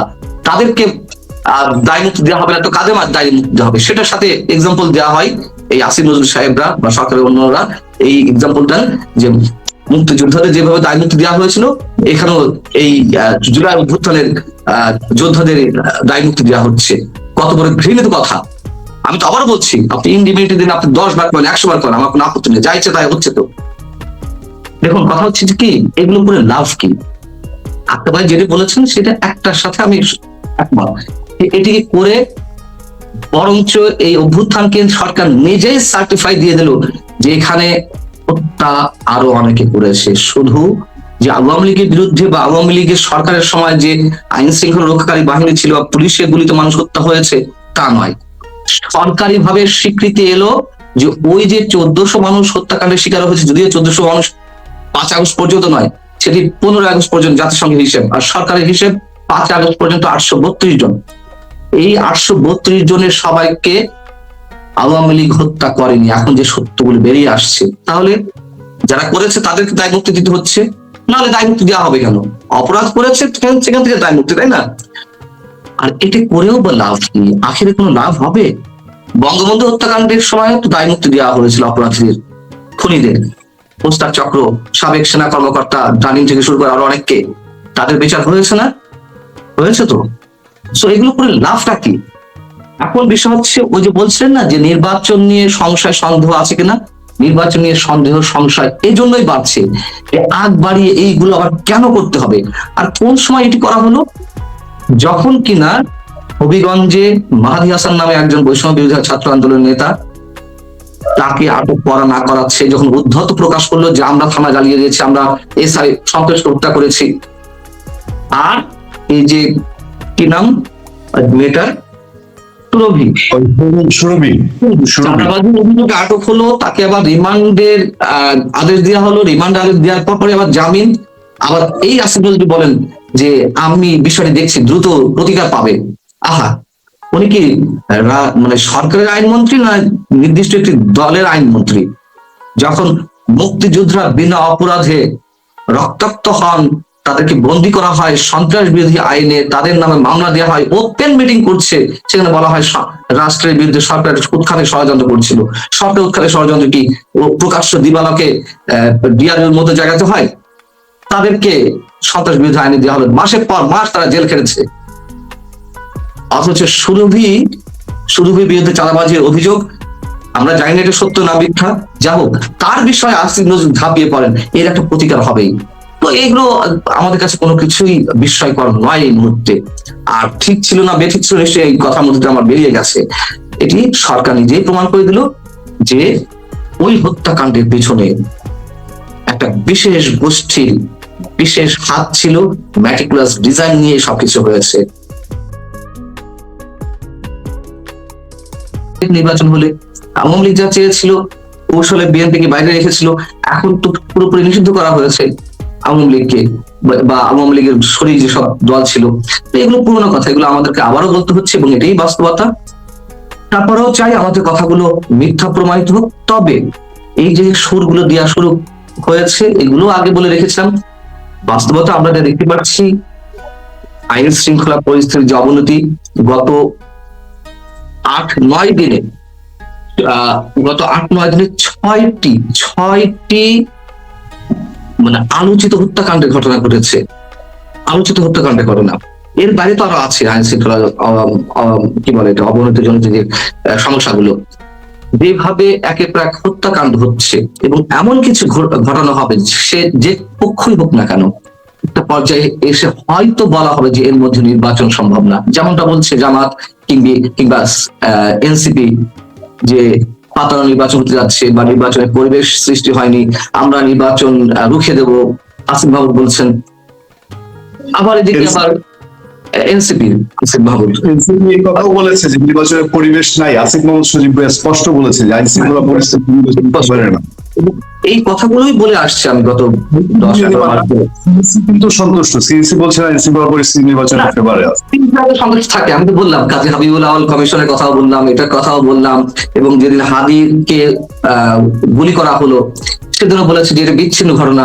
Speaker 2: তাদেরকে দায় মুক্তি দেওয়া হবে না তো কাদের দায় মুক্তি দেওয়া হবে? সেটার সাথে এক্সাম্পল দেওয়া হয় এই আসিফ নজরুল সাহেবরা বা সরকারের অন্যরা এই এক্সাম্পল দেন যে মুক্তিযোদ্ধাদের যেভাবে দায় মুক্তি দেওয়া হয়েছিল, এখানেও এই জুলাই অভ্যুত্থানের যোদ্ধাদের দায় মুক্তি দেওয়া হচ্ছে। কত বড় ঘৃণিত কথা! আমি তো আবারও বলছি, আপনি ইন্ডিপেন্ডেন্ট দিন, আপনি 10 বার করেন, 100 বার করেন, আমার কোনো আপত্তি নেই, যা ইচ্ছে তাই হচ্ছে। তো দেখুন, কথা হচ্ছে যে কি, এগুলো করে লাভ কি? আপনি ভাই যেটা বলেছেন সেটা একটার সাথে আমি একমত। এটিকে করে বরঞ্চ এই অভ্যুত্থানকে সরকার নিজেই সার্টিফাই দিয়ে দিল যে এখানে হত্যা আরো অনেকে করেছে। শুধু যে আওয়ামী লীগের বিরুদ্ধে বা আওয়ামী লীগের সরকারের সময় যে আইন শৃঙ্খলা রক্ষাকারী বাহিনী ছিল বা পুলিশের গুলিতে মানুষ হত্যা হয়েছে তা নয়, সরকারি ভাবে স্বীকৃতি এলো যে ওই যে 1400 মানুষ হত্যাকাণ্ডের শিকার হয়েছে, যদিও 1400 মানুষ 5 আগস্ট পর্যন্ত নয়, সেটি 15 আগস্ট পর্যন্ত জাতিসংঘের হিসেব, আর সরকারের হিসেব 5 আগস্ট পর্যন্ত 832 জন। এই 832 জনের সবাইকে আওয়ামী লীগ হত্যা করেনি। এখন যে সত্যগুলো বেরিয়ে আসছে, তাহলে যারা করেছে তাদেরকে দায় মুক্তি দিতে হচ্ছে, নাহলে দায় মুক্তি দেওয়া হবে কেন? অপরাধ করেছে সেখান থেকে দায় মুক্তি, তাই না? আর এটা করেও বা লাভ কি? আখেরে কোনো লাভ হবে? বঙ্গবন্ধু হত্যাকাণ্ডের সময় তো দায় মুক্তি দেওয়া হয়েছিল অপরাধীদের, খুনিদের, মোস্তাক চক্র, সাবেক সেনা কর্মকর্তা ডানিম থেকে শুরু করে আরো অনেককে, তাদের বিচার হয়েছে না? হয়েছে তো। সো এগুলো করে লাভটা কি? এখন বিষয় হচ্ছে ওই যে বলছিলেন না যে নির্বাচন নিয়ে সংশয় সন্দেহ আছে কিনা, নির্বাচন নিয়ে সন্দেহ সংশয় এই জন্যই বাড়ছে। আগ বাড়িয়ে এইগুলো আবার কেন করতে হবে? আর কোন সময় এটি করা হলো? যখন কিনা হবিগঞ্জে মাহাদি হাসান নামে একজন বৈষম্য বিরোধী ছাত্র আন্দোলনের নেতা, তাকে আটক করা না করাচ্ছে, যখন উদ্ধত প্রকাশ করলো যে আমরা থানা জ্বালিয়ে দিয়েছি, আমরা এসআই সন্ত্রাসকে হত্যা করেছি, আর এই যে কি নাম মেয়েটার অভিযোগে আটক হলো, তাকে আবার রিমান্ডের আদেশ দেওয়া হলো, রিমান্ড আদেশ দেওয়ার পরে আবার জামিন। আবার এই আসিফ নজরুল বলেন যে আমি বিষয়টি দেখছি, দ্রুত প্রতিকার পাবে। আহা, উনি কি মানে সরকারের আইনমন্ত্রী না নির্দিষ্ট একটি দলের আইনমন্ত্রী? যখন মুক্তিযোদ্ধারা বিনা অপরাধে রক্তাক্ত হন, তাদেরকে বন্দী করা হয় সন্ত্রাস বিরোধী আইনে, তাদের নামে মামলা দেওয়া হয়, ওপেন মিটিং করছে, সেখানে বলা হয় রাষ্ট্রের বিরুদ্ধে সরকার উৎখাতে ষড়যন্ত্র করছিল। সরকার উৎখাতে ষড়যন্ত্র কি প্রকাশ্য দিবালকে ডিআরএর মধ্যে জায়গাতে হয়? তাদেরকে সন্ত্রাস বিরোধী আইনে দেওয়া হলো, মাসের পর মাস তারা জেল খেটেছে। অথচ সুরভির বিরুদ্ধে চাঁদাবাজির অভিযোগ, আমরা জানি না এটা সত্য না মিথ্যা, যা হোক, তার বিষয়ে আসিফ নজরুল ঝাঁপিয়ে পড়েন, এর একটা প্রতিকার হবেই। তো এগুলো আমাদের কাছে কোনো কিছুই বিস্ময়কর নয় এই মুহূর্তে। আর ঠিক ছিল না বেঠিক ছিল নিশ্চয়ই এই কথার মধ্যে আমার বেরিয়ে গেছে। এটি সরকার নিজেই প্রমাণ করে দিল যে ওই হত্যাকাণ্ডের পিছনে একটা বিশেষ গোষ্ঠীর বিশেষ হাত ছিল, ম্যাটিকুলাস ডিজাইন নিয়ে সবকিছু হয়েছে। নির্বাচন হলে আওয়ামী লীগ যা চেয়েছিল কৌশলে বিএনপিকে বাইরে রেখেছিল, এখন তো পুরোপুরি নিষিদ্ধ করা হয়েছে আওয়ামী লীগকে বা আওয়ামী লীগের শরীর যেসব দল ছিল। এগুলো পুরোনো কথা, এগুলো আমাদেরকে আবারও বলতে হচ্ছে এবং এটাই বাস্তবতা। তারপরেও চাই আমাদের কথাগুলো মিথ্যা প্রমাণিত হোক। তবে এই যে সুরগুলো দেওয়া শুরু হয়েছে, এগুলো আগে বলে রেখেছিলাম। বাস্তবতা আমরা যা দেখতে পাচ্ছি, আইন শৃঙ্খলা পরিস্থিতির যে অবনতি, গত 8-9 দিনে গত 8-9 দিনে 6টি মানে আলোচিত হত্যাকাণ্ডের ঘটনা ঘটেছে। আলোচিত হত্যাকাণ্ডের ঘটনা, এর বাইরে তো আরো আছে আইন শৃঙ্খলা কি বলে এটা অবনতির জন্য যে সমস্যাগুলো। যেভাবে একের পর এক হত্যাকাণ্ড হচ্ছে এবং এমন কিছু ঘটনা হবে, সে যে পক্ষই হোক না কেন, একটা পর্যায়ে এসে হয়তো বলা হবে যে এর মধ্যে নির্বাচন সম্ভব না। যেমনটা বলছে জামাত কিংবা এনসিপি যে পাতানো নির্বাচন হতে যাচ্ছে বা নির্বাচনের পরিবেশ সৃষ্টি হয়নি, আমরা নির্বাচন রুখে দেব, আসিফ মাহমুদ বলছেন। আবার এদিকে আবার এনসিপি আসিফ মাহমুদ
Speaker 3: কথাও বলেছে যে নির্বাচনের পরিবেশ নাই। আসিফ মাহমুদ সজীব স্পষ্ট বলেছে যে আইন শৃঙ্খলা পরিস্থিতি না।
Speaker 2: এই কথাগুলোই বলে আসছে আমি গত 10-11 মাস ধরে।
Speaker 3: কিন্তু সন্তুষ্ট সিইসি বলছে আইন শৃঙ্খলা পরিস্থিতি নির্বাচন করতে পারে,
Speaker 2: সন্তুষ্ট থাকে। আমি তো বললাম কাজী হাবিবুল আওয়াল কমিশনের কথাও বললাম, এটার কথাও বললাম, এবং যেদিন হাদিকে গুলি করা হলো সেদিনও বলেছে যে এটা বিচ্ছিন্ন ঘটনা।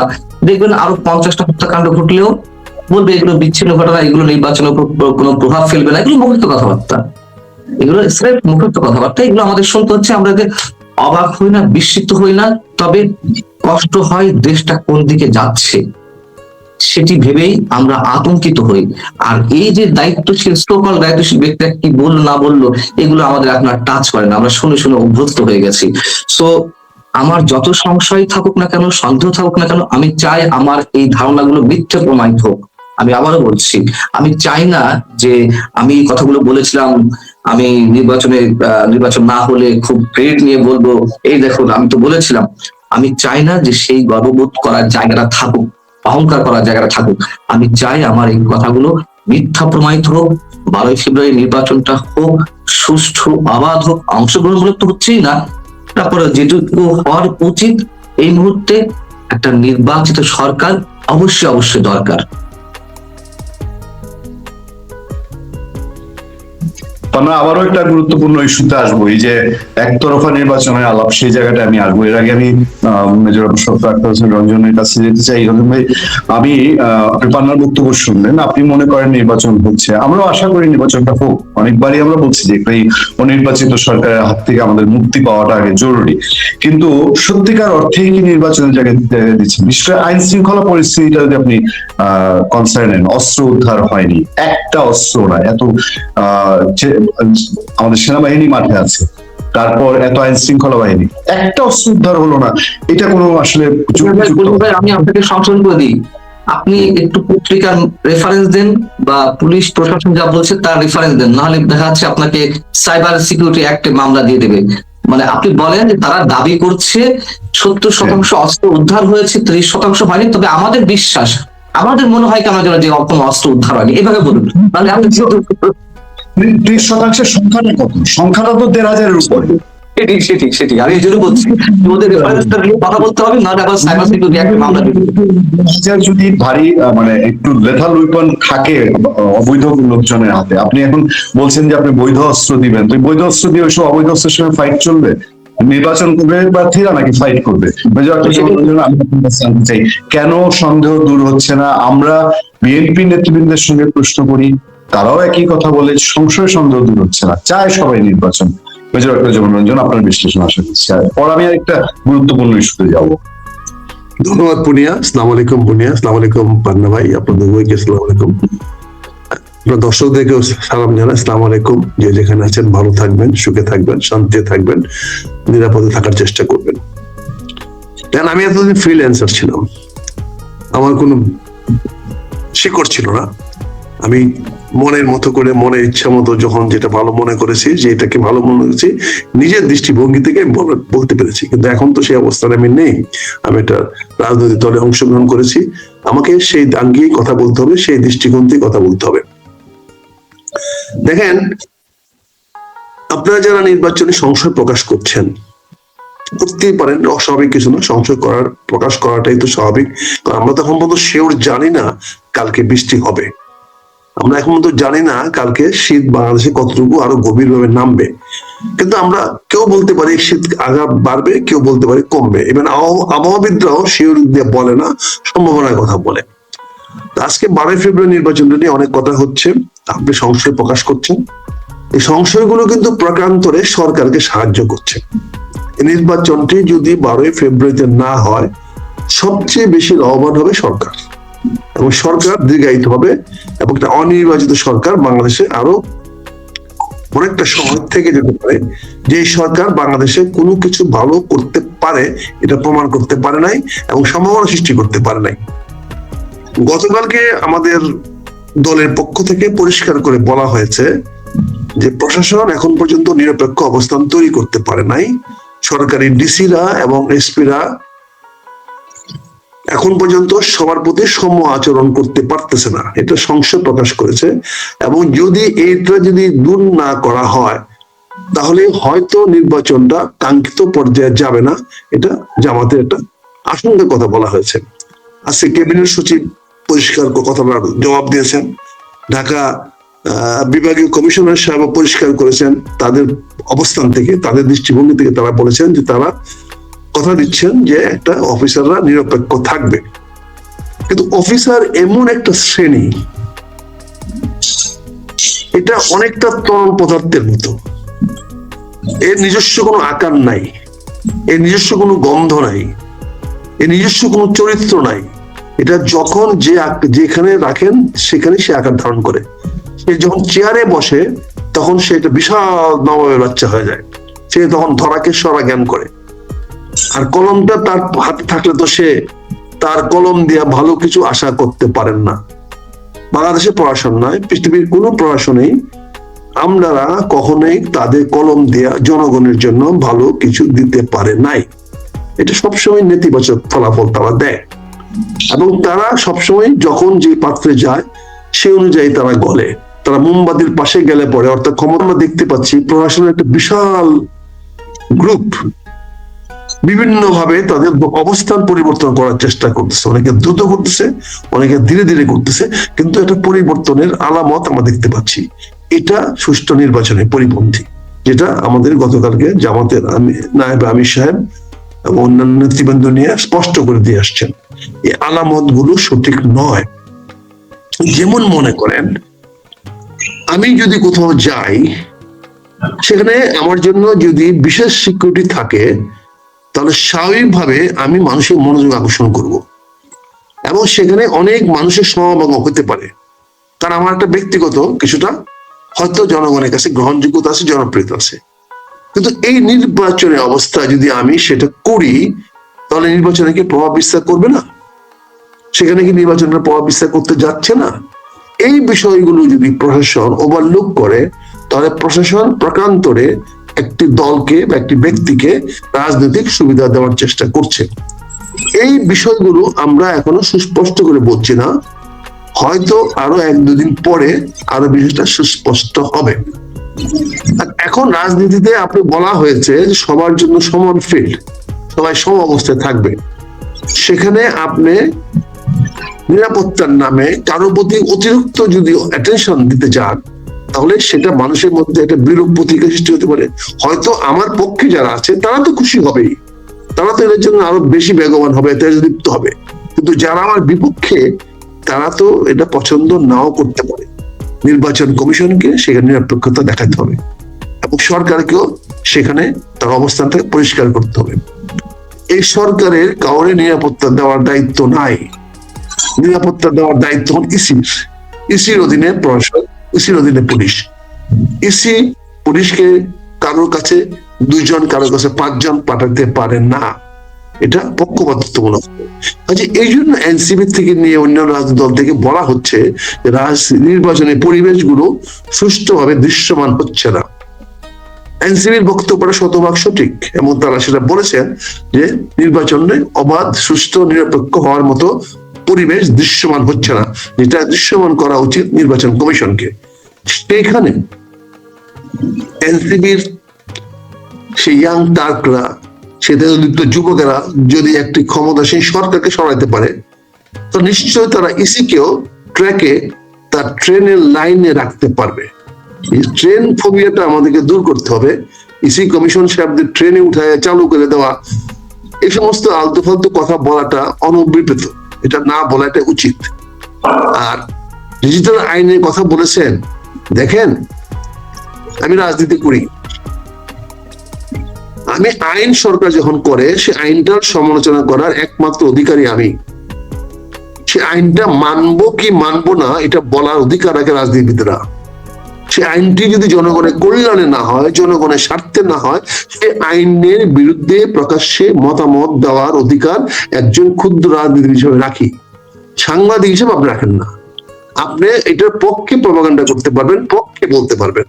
Speaker 2: দেখবেন আরো 50টা হত্যাকাণ্ড ঘটলেও বলবে এগুলো বিচ্ছিন্ন ঘটনা, এগুলো নির্বাচনের উপর কোনো প্রভাব ফেলবে না। এগুলো মুখস্থ কথাবার্তা, এগুলো মুখস্থ কথাবার্তা, এগুলো আমাদের শুনতে হচ্ছে। আমরা অবাক হই না, বিস্মিত হই না, তবে কষ্ট হয় দেশটা কোন দিকে যাচ্ছে সেটি ভেবেই আমরা আতঙ্কিত হই। আর এই যে দায়িত্বশীল সকল দায়িত্বশীল ব্যক্তিরা কি বললো না বললো এগুলো আমাদের এখন আর টাচ করে না, আমরা শুনে শুনে অভ্যস্ত হয়ে গেছি। সো আমার যত সংশয় থাকুক না কেন, সন্দেহ থাকুক না কেন, আমি চাই আমার এই ধারণাগুলো মিথ্যে প্রমাণিত হোক। আমি আবারও বলছি, আমি চাই না যে আমি এই কথাগুলো বলেছিলাম, আমি নির্বাচন না হলে খুব ক্রেডিট নিয়ে বলবো এই দেখুন আমি তো বলেছিলাম। আমি চাই না যে সেই গর্ববোধ করার জায়গাটা থাকুক, অহংকার করার জায়গাটা থাকুক। আমি চাই আমার এই কথাগুলো মিথ্যা প্রমাণিত হোক, 12ই ফেব্রুয়ারি নির্বাচনটা হোক সুষ্ঠু, অবাধ হোক, অংশগ্রহণমূলক তো হচ্ছেই না, তারপরে যেটুকু হওয়ার উচিত এই মুহূর্তে একটা নির্বাচিত সরকার অবশ্যই দরকার।
Speaker 3: আমরা আবারও একটা গুরুত্বপূর্ণ ইস্যুতে আসবো, এই যে একতরফা নির্বাচনের আলাপ, সেই জায়গাটা আমি আসবো। এর আগে আমি মেজর আক্তার হোসেন রঞ্জনের কাছে যেতে চাই। রঞ্জন ভাই, আমি আপনি পান্নার বক্তব্য শুনলেন, আপনি মনে করেন নির্বাচন হচ্ছে, আমরাও আশা করি নির্বাচনটা হোক। অনেকবারই আমরা বলছি যে এই অনির্বাচিত সরকারের হাত থেকে আমাদের মুক্তি পাওয়াটা আগে জরুরি, কিন্তু সত্যিকার অর্থেই কি নির্বাচনের জায়গায় দিচ্ছে? বিশেষ করে আইন শৃঙ্খলা পরিস্থিতিটা যদি আপনি কনসার্ন নেন, অস্ত্র উদ্ধার হয়নি, একটা অস্ত্র না, এত আমাদের সেনাবাহিনী মাঠে আছে, তারপর এত আইন শৃঙ্খলা বাহিনী, একটা অস্ত্র উদ্ধার হলো না, এটা কোনো আসলে
Speaker 2: আমি আপনাকে সংশোধন করে দিই, আপনি একটু পত্রিকার রেফারেন্স দেন বা পুলিশ প্রশাসন যা বলছে তার রেফারেন্স দেন, নাহলে দেখা যাচ্ছে আপনাকে সাইবার সিকিউরিটি অ্যাক্টে মামলা দিয়ে দেবে। মানে আপনি বলেন যে তারা দাবি করছে 70% অস্ত্র উদ্ধার হয়েছে, 30% হয়নি, তবে আমাদের বিশ্বাস, আমাদের মনে হয় কেন যেন যে কোনো অস্ত্র উদ্ধার হয়নি, এভাবে বলুন। তাহলে আপনি
Speaker 3: 30% সংখ্যাটা কত? সংখ্যাটা তো 1,500-এর উপরে।
Speaker 2: সেটি আমি এই জন্য বলছি ওদের রেফারেন্সটা নিয়ে কথা বলতে হবে, না আবার সাইবার সিকিউরিটি অ্যাক্টে মামলা দিতে হবে।
Speaker 3: যদি ভারী মানে একটু লেথাল উইপন থাকে অবৈধ লোকজনের হাতে, আপনি এখন বলছেন যে আপনি বৈধ অস্ত্র দিবেন, তো বৈধ অস্ত্র দিয়ে ওইসব অবৈধ অস্ত্রের সঙ্গে ফাইট চলবে? নির্বাচন করবে প্রার্থীরা নাকি ফাইট করবে? জানতে চাই কেন সন্দেহ দূর হচ্ছে না? আমরা বিএনপি নেতৃবৃন্দের সঙ্গে প্রশ্ন করি, তারাও একই কথা বলে, সংশয় সন্দেহ দূর হচ্ছে না, চায় সবাই নির্বাচন। মেজর আক্তার রঞ্জন, আপনার বিশ্লেষণ আশা করছি। পর আমি আরেকটা গুরুত্বপূর্ণ ইস্যুতে যাবো।
Speaker 1: ধন্যবাদ পুনিয়া। আসসালামু আলাইকুম পুনিয়া, আসসালামু আলাইকুম পান্না ভাই, আপনাদের উভয়কে আসসালামু আলাইকুম। আপনার দর্শকদেরকেও সালাম জানাই, আসসালামু আলাইকুম। যে যেখানে আছেন ভালো থাকবেন, সুখে থাকবেন, শান্তিতে থাকবেন, নিরাপদে থাকার চেষ্টা করবেন। কারণ আমি এতদিন ফ্রিল্যান্সার ছিলাম, আমার কোনো শিকড় ছিল না। আমি মনের মতো করে, মনের ইচ্ছা মতো যখন যেটা ভালো মনে করেছি, যে এটাকে ভালো মনে করেছি, নিজের দৃষ্টিভঙ্গি থেকে বলতে পেরেছি। কিন্তু এখন তো সেই অবস্থায় আমি নেই। আমি একটা রাজনৈতিক দলে অংশগ্রহণ করেছি, আমাকে সেই আঙ্গিয়ে কথা বলতে হবে, সেই দৃষ্টিকোণ থেকে কথা বলতে হবে। দেখেন, আপনারা যারা নির্বাচনে সংশয় প্রকাশ করছেন, করতেই পারেন, অস্বাভাবিক কিছু না, সংশয় প্রকাশ করাটাই তো স্বাভাবিক। কারণ আমরা তো এখন পর্যন্ত শিওর জানি না কালকে বৃষ্টি হবে, আমরা এখন পর্যন্ত জানি না কালকে শীত বাংলাদেশে কতটুকু আরো গভীরভাবে নামবে। কিন্তু আমরা কেউ বলতে পারি শীত আগা বাড়বে, কেউ বলতে পারি কমবে। এবং আবহাওয়াবিদরাও শিওর দিয়ে বলে না, সম্ভাবনার কথা বলে। আজকে 12 ফেব্রুয়ারি নির্বাচনটা নিয়ে অনেক কথা হচ্ছে, আপনি সংশয় প্রকাশ করছেন। এই সংশয়গুলো কিন্তু প্রকারান্তরে সরকারকে সাহায্য করছে। এই নির্বাচনটি যদি 12 ফেব্রুয়ারিতে না হয়, সবচেয়ে বেশি লাভবান হবে সরকার, এবং সরকার দীর্ঘায়িত হবে, এবং একটা অনির্বাচিত সরকার বাংলাদেশে আরো অনেকটা সময় থেকে যেতে পারে। যে সরকার বাংলাদেশে কোনো কিছু ভালো করতে পারে এটা প্রমাণ করতে পারে নাই, এবং সম্ভাবনা সৃষ্টি করতে পারে নাই। গতকালকে আমাদের দলের পক্ষ থেকে পরিষ্কার করে বলা হয়েছে যে প্রশাসন এখন পর্যন্ত নিরপেক্ষ অবস্থান তৈরি করতে পারে নাই। সরকারি ডিসিরা এবং এসপিরা এখন পর্যন্ত সবার প্রতি সম আচরণ করতে পারতেছে না, এটা সংশয় প্রকাশ করেছে। এবং যদি এইটা যদি দূর না করা হয়, তাহলে হয়তো নির্বাচনটা কাঙ্ক্ষিত পর্যায়ে যাবে না, এটা জামাতের একটা আশঙ্কার কথা বলা হয়েছে। আজকে ক্যাবিনেট সচিব পরিষ্কার কথাটা জবাব দিয়েছেন, ঢাকা বিভাগীয় কমিশনার সাহেব পরিষ্কার করেছেন তাদের অবস্থান থেকে, তাদের দৃষ্টিভঙ্গি থেকে তারা বলেছেন যে তারা কথা দিচ্ছেন যে একটা অফিসাররা নিরপেক্ষ থাকবে। কিন্তু অফিসার এমন একটা শ্রেণী, এটা অনেকটা তরল পদার্থের মতো, এর নিজস্ব কোনো আকার নাই। এর নিজস্ব কোনো গন্ধ নাই, এর নিজস্ব কোনো চরিত্র নাই। এটা যখন যেখানে রাখেন সেখানে সে আকার ধারণ করে। সে যখন চেয়ারে বসে তখন সে একটা বিশাল নবাবের বাচ্চা হয়ে যায়। সে তখন ধরাকে সরা জ্ঞান করে। আর কলমটা তার হাতে থাকলে তো সে তার কলম দিয়ে ভালো কিছু আশা করতে পারেন না। বাংলাদেশের প্রশাসন নয়, পৃথিবীর কোনো প্রশাসনেই আমরা কখনোই তাদের কলম দিয়া জনগণের জন্য ভালো কিছু দিতে পারে নাই। এটা সবসময় নেতিবাচক ফলাফল তারা দেয়, এবং তারা সবসময় যখন যে পাত্রে যায় সে অনুযায়ী তারা গলে। তারা মোমবাতির পাশে গেলে পরে, অর্থাৎ ক্ষমতা আমরা দেখতে পাচ্ছি প্রশাসনের একটা বিশাল গ্রুপ বিভিন্ন ভাবে তাদের অবস্থান পরিবর্তন করার চেষ্টা করতেছে। অনেকে দ্রুত করতেছে, অনেকে ধীরে ধীরে করতেছে, কিন্তু একটা পরিবর্তনের আলামত আমরা দেখতে পাচ্ছি। এটা সুষ্ঠু নির্বাচনের পরিপন্থী, যেটা আমাদের গতকালকে জামাতের নায়েব আমির সাহেব এবং অন্যান্য নেতৃবৃন্দ নিয়ে স্পষ্ট করে দিয়ে আসছেন। এই আলামত গুলো সঠিক নয়। যেমন মনে করেন, আমি যদি কোথাও যাই, সেখানে আমার জন্য যদি বিশেষ সিকিউরিটি থাকে, তাহলে স্বাভাবিকভাবে আমি মানুষের মনোযোগ আকর্ষণ করব, এবং সেখানে অনেক মানুষের সমাগম হতে পারে, কারণ আমার একটা ব্যক্তিগত কিছুটা হয়তো জনগণের কাছে গ্রহণযোগ্যতা আছে, জনপ্রিয়তা আছে। কিন্তু এই নির্বাচনের অবস্থা যদি আমি সেটা করি, তাহলে নির্বাচনে কি প্রভাব বিস্তার করবে না? সেখানে কি নির্বাচনের প্রভাব বিস্তার করতে যাচ্ছে না? এই বিষয়গুলো যদি প্রশাসন ওভারলুক করে, তাহলে প্রশাসন প্রকান্তরে একটি দলকে বা একটি ব্যক্তিকে রাজনৈতিক সুবিধা দেওয়ার চেষ্টা করছে। এই বিষয়গুলো আমরা এখনো সুস্পষ্ট করে বলছি না, হয়তো আরো 1-2 দিন পরে আরো বিষয়টা সুস্পষ্ট হবে। এখন রাজনীতিতে আপনি বলা হয়েছে যে সবার জন্য সমান ফিল্ড, সবাই সম অবস্থায় থাকবে। সেখানে আপনি নিরাপত্তার নামে কারো প্রতি অতিরিক্ত যদি অ্যাটেনশন দিতে চান, তাহলে সেটা মানুষের মধ্যে একটা বিরূপ প্রতিক্রিয়া সৃষ্টি হতে পারে। হয়তো আমার পক্ষে যারা আছে তারা তো খুশি হবেই, তারা তো এর জন্য আরো বেশি বেগবান হবে, তেজদীপ্ত হবে, কিন্তু যারা আমার বিপক্ষে তারা তো এটা পছন্দ নাও করতে পারে। নির্বাচন কমিশনকে সেখানে নিরপেক্ষতা দেখাতে হবে, এবং সরকারকেও সেখানে তার অবস্থানটাকে পরিষ্কার করতে হবে। এই সরকারের কাউরে নিরাপত্তা দেওয়ার দায়িত্ব নাই। নিরাপত্তা দেওয়ার দায়িত্ব ইসির অধীনে প্রশাসন, ইসির অধীনে পুলিশ। ইসি পুলিশকে কারোর কাছে 2 জন, কারোর কাছে 5 জন পাঠাতে পারে না, এটা পক্ষপাতিত্বমূলক। আচ্ছা, এই জন্য এনসিপি থেকে নিয়ে অন্য রাজনৈতিক দল থেকে বলা হচ্ছে নির্বাচনের পরিবেশগুলো সুষ্ঠুভাবে দৃশ্যমান হচ্ছে না। এনসিপির বক্তব্যটা শতভাগ সঠিক, এবং তারা সেটা বলেছেন যে নির্বাচনে অবাধ, সুষ্ঠু, নিরপেক্ষ হওয়ার মতো পরিবেশ দৃশ্যমান হচ্ছে না, যেটা দৃশ্যমান করা উচিত নির্বাচন কমিশনকে। সেখানে এনসিপির সেই ইয়াং টার্করা, সেদের যুবকেরা যদি একটি ক্ষমতাসীন সরকারকে সরাইতে পারে, তো নিশ্চয়ই তারা ইসিকেও ট্র্যাকে, তার ট্রেনের লাইনে রাখতে পারবে। এই ট্রেন ফোবিয়াটা আমাদেরকে দূর করতে হবে। ইসি কমিশন সাহেবদের ট্রেনে উঠায় চালু করে দেওয়া, এই সমস্ত আলতু ফালতু কথা বলাটা অনভিপ্রেত, এটা না বলাটা উচিত। আর ডিজিটাল আইনের কথা বলেছেন, দেখেন আমি রাজনীতি করি, আমি আইন সরকার যখন করে সে আইনটার সমালোচনা করার একমাত্র অধিকারী আমি। সে আইনটা মানবো কি মানবো না এটা বলার অধিকার রাখে রাজনীতিবিদরা। সে আইনটি যদি জনগণের কল্যাণে না হয়, জনগণের স্বার্থে না হয়, সে আইনের বিরুদ্ধে প্রকাশ্যে মতামত দেওয়ার অধিকার একজন ক্ষুদ্র রাজনীতিবিদ হিসেবে রাখি। সাংবাদিক হিসেবে আপনি রাখেন না। আপনি এটার পক্ষে প্রপাগান্ডা করতে পারবেন, পক্ষে বলতে পারবেন,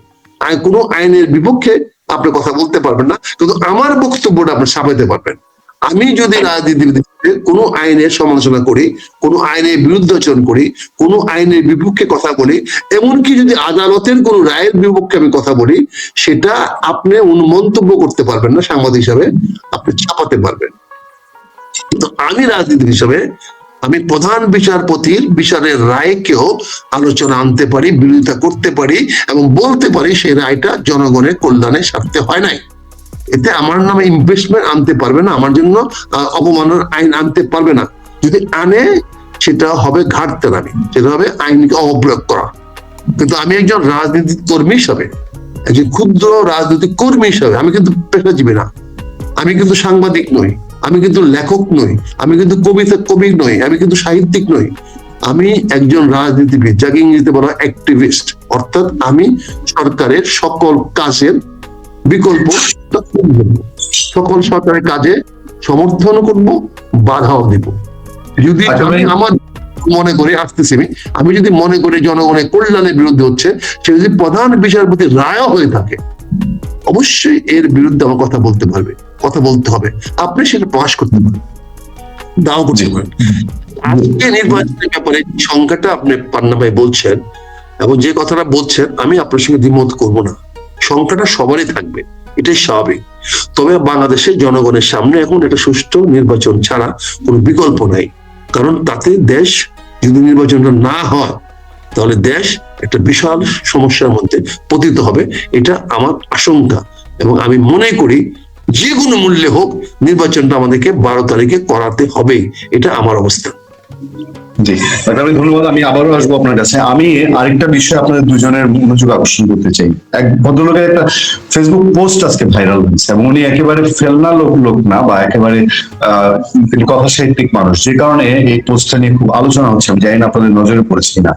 Speaker 1: কোনো আইনের বিপক্ষে আপনি কথা বলতে পারবেন না, কিন্তু আমার বক্তব্যটা আপনি ছাপাইতে পারবেন। আমি যদি রাজনীতিবিদদের কোনো আইনের সমালোচনা করি, কোনো আইনের বিরুদ্ধাচরণ করি, কোনো আইনের বিপক্ষে কথা বলি, এমনকি যদি আদালতের কোনো রায়ের বিপক্ষে আমি কথা বলি, সেটা আপনি মন্তব্য করতে পারবেন না সাংবাদিক হিসাবে, আপনি ছাপাতে পারবেন। কিন্তু আমি রাজনীতি হিসাবে আমি প্রধান বিচারপতির বিচারের রায়কেও আলোচনা আনতে পারি, বিরোধিতা করতে পারি, এবং বলতে পারি সেই রায়টা জনগণের কল্যাণে স্বার্থে হয় নাই। এতে আমার নামে ইনভেস্টমেন্ট আনতে পারবে না, আমার জন্য অবমাননার আইন আনতে পারবে না। যদি আনে সেটা হবে ঘাটতেরামি, সেটা হবে আইনকে অপ্রয়োগ করা। কিন্তু আমি একজন রাজনীতি কর্মী হিসাবে, একজন ক্ষুদ্র রাজনৈতিক কর্মী হিসাবে, আমি কিন্তু পেশাজীবী না, আমি কিন্তু সাংবাদিক নই, আমি কিন্তু লেখক নই, আমি কিন্তু কবি নই, আমি কিন্তু সাহিত্যিক নই, আমি একজন রাজনীতিবিদ, যাকে ইংরেজিতে বলা অ্যাক্টিভিস্ট। অর্থাৎ আমি সরকারের সকল কাজের বিকল্প, সকল সরকারের কাজে সমর্থন করব, বাধাও দিব। যদি আমি আমার মনে করি, আসতেছি আমি যদি মনে করি জনগণের কল্যাণের বিরুদ্ধে হচ্ছে, সে যদি প্রধান বিচারপতি রায় হয়ে থাকে, অবশ্যই এর বিরুদ্ধে আমার কথা বলতে হবে। আপনি সেটা প্রকাশ করতে পারেন, দাও করতে পারেন। আজকে নির্বাচনের ব্যাপারে সংখ্যাটা আপনি পান্না ভাই বলছেন এবং যে কথাটা বলছেন, আমি আপনার সঙ্গে দ্বিমত করব না। সংখ্যাটা সবারই থাকবে, এটাই স্বাভাবিক। তবে বাংলাদেশের জনগণের সামনে এখন একটা সুষ্ঠু নির্বাচন ছাড়া কোনো বিকল্প নাই। কারণ তাতে দেশ, যদি নির্বাচনটা না হয় তাহলে দেশ একটা বিশাল সমস্যার মধ্যে পতিত হবে, এটা আমার আশঙ্কা। এবং আমি মনে করি যে কোনো মূল্যে হোক নির্বাচনটা আমাদেরকে 12 তারিখে করাতে হবে, এটা আমার অবস্থা।
Speaker 3: জি, আমি ধন্যবাদ। আমি আবারও আসবো আপনার কাছে। আমি আরেকটা বিষয় আপনাদের দুজনের মনোযোগ আকর্ষণ করতে চাই। এক ভদ্রলোকের একটা ফেসবুক পোস্ট আজকে ভাইরাল হয়েছে এবং উনি একেবারে ফেলনা লোক না, বা একেবারে তিনি কথা সাহিত্যিক মানুষ, যে কারণে এই পোস্টটা নিয়ে খুব আলোচনা হচ্ছে। আমি জানি না আপনাদের নজরে পড়েছি না,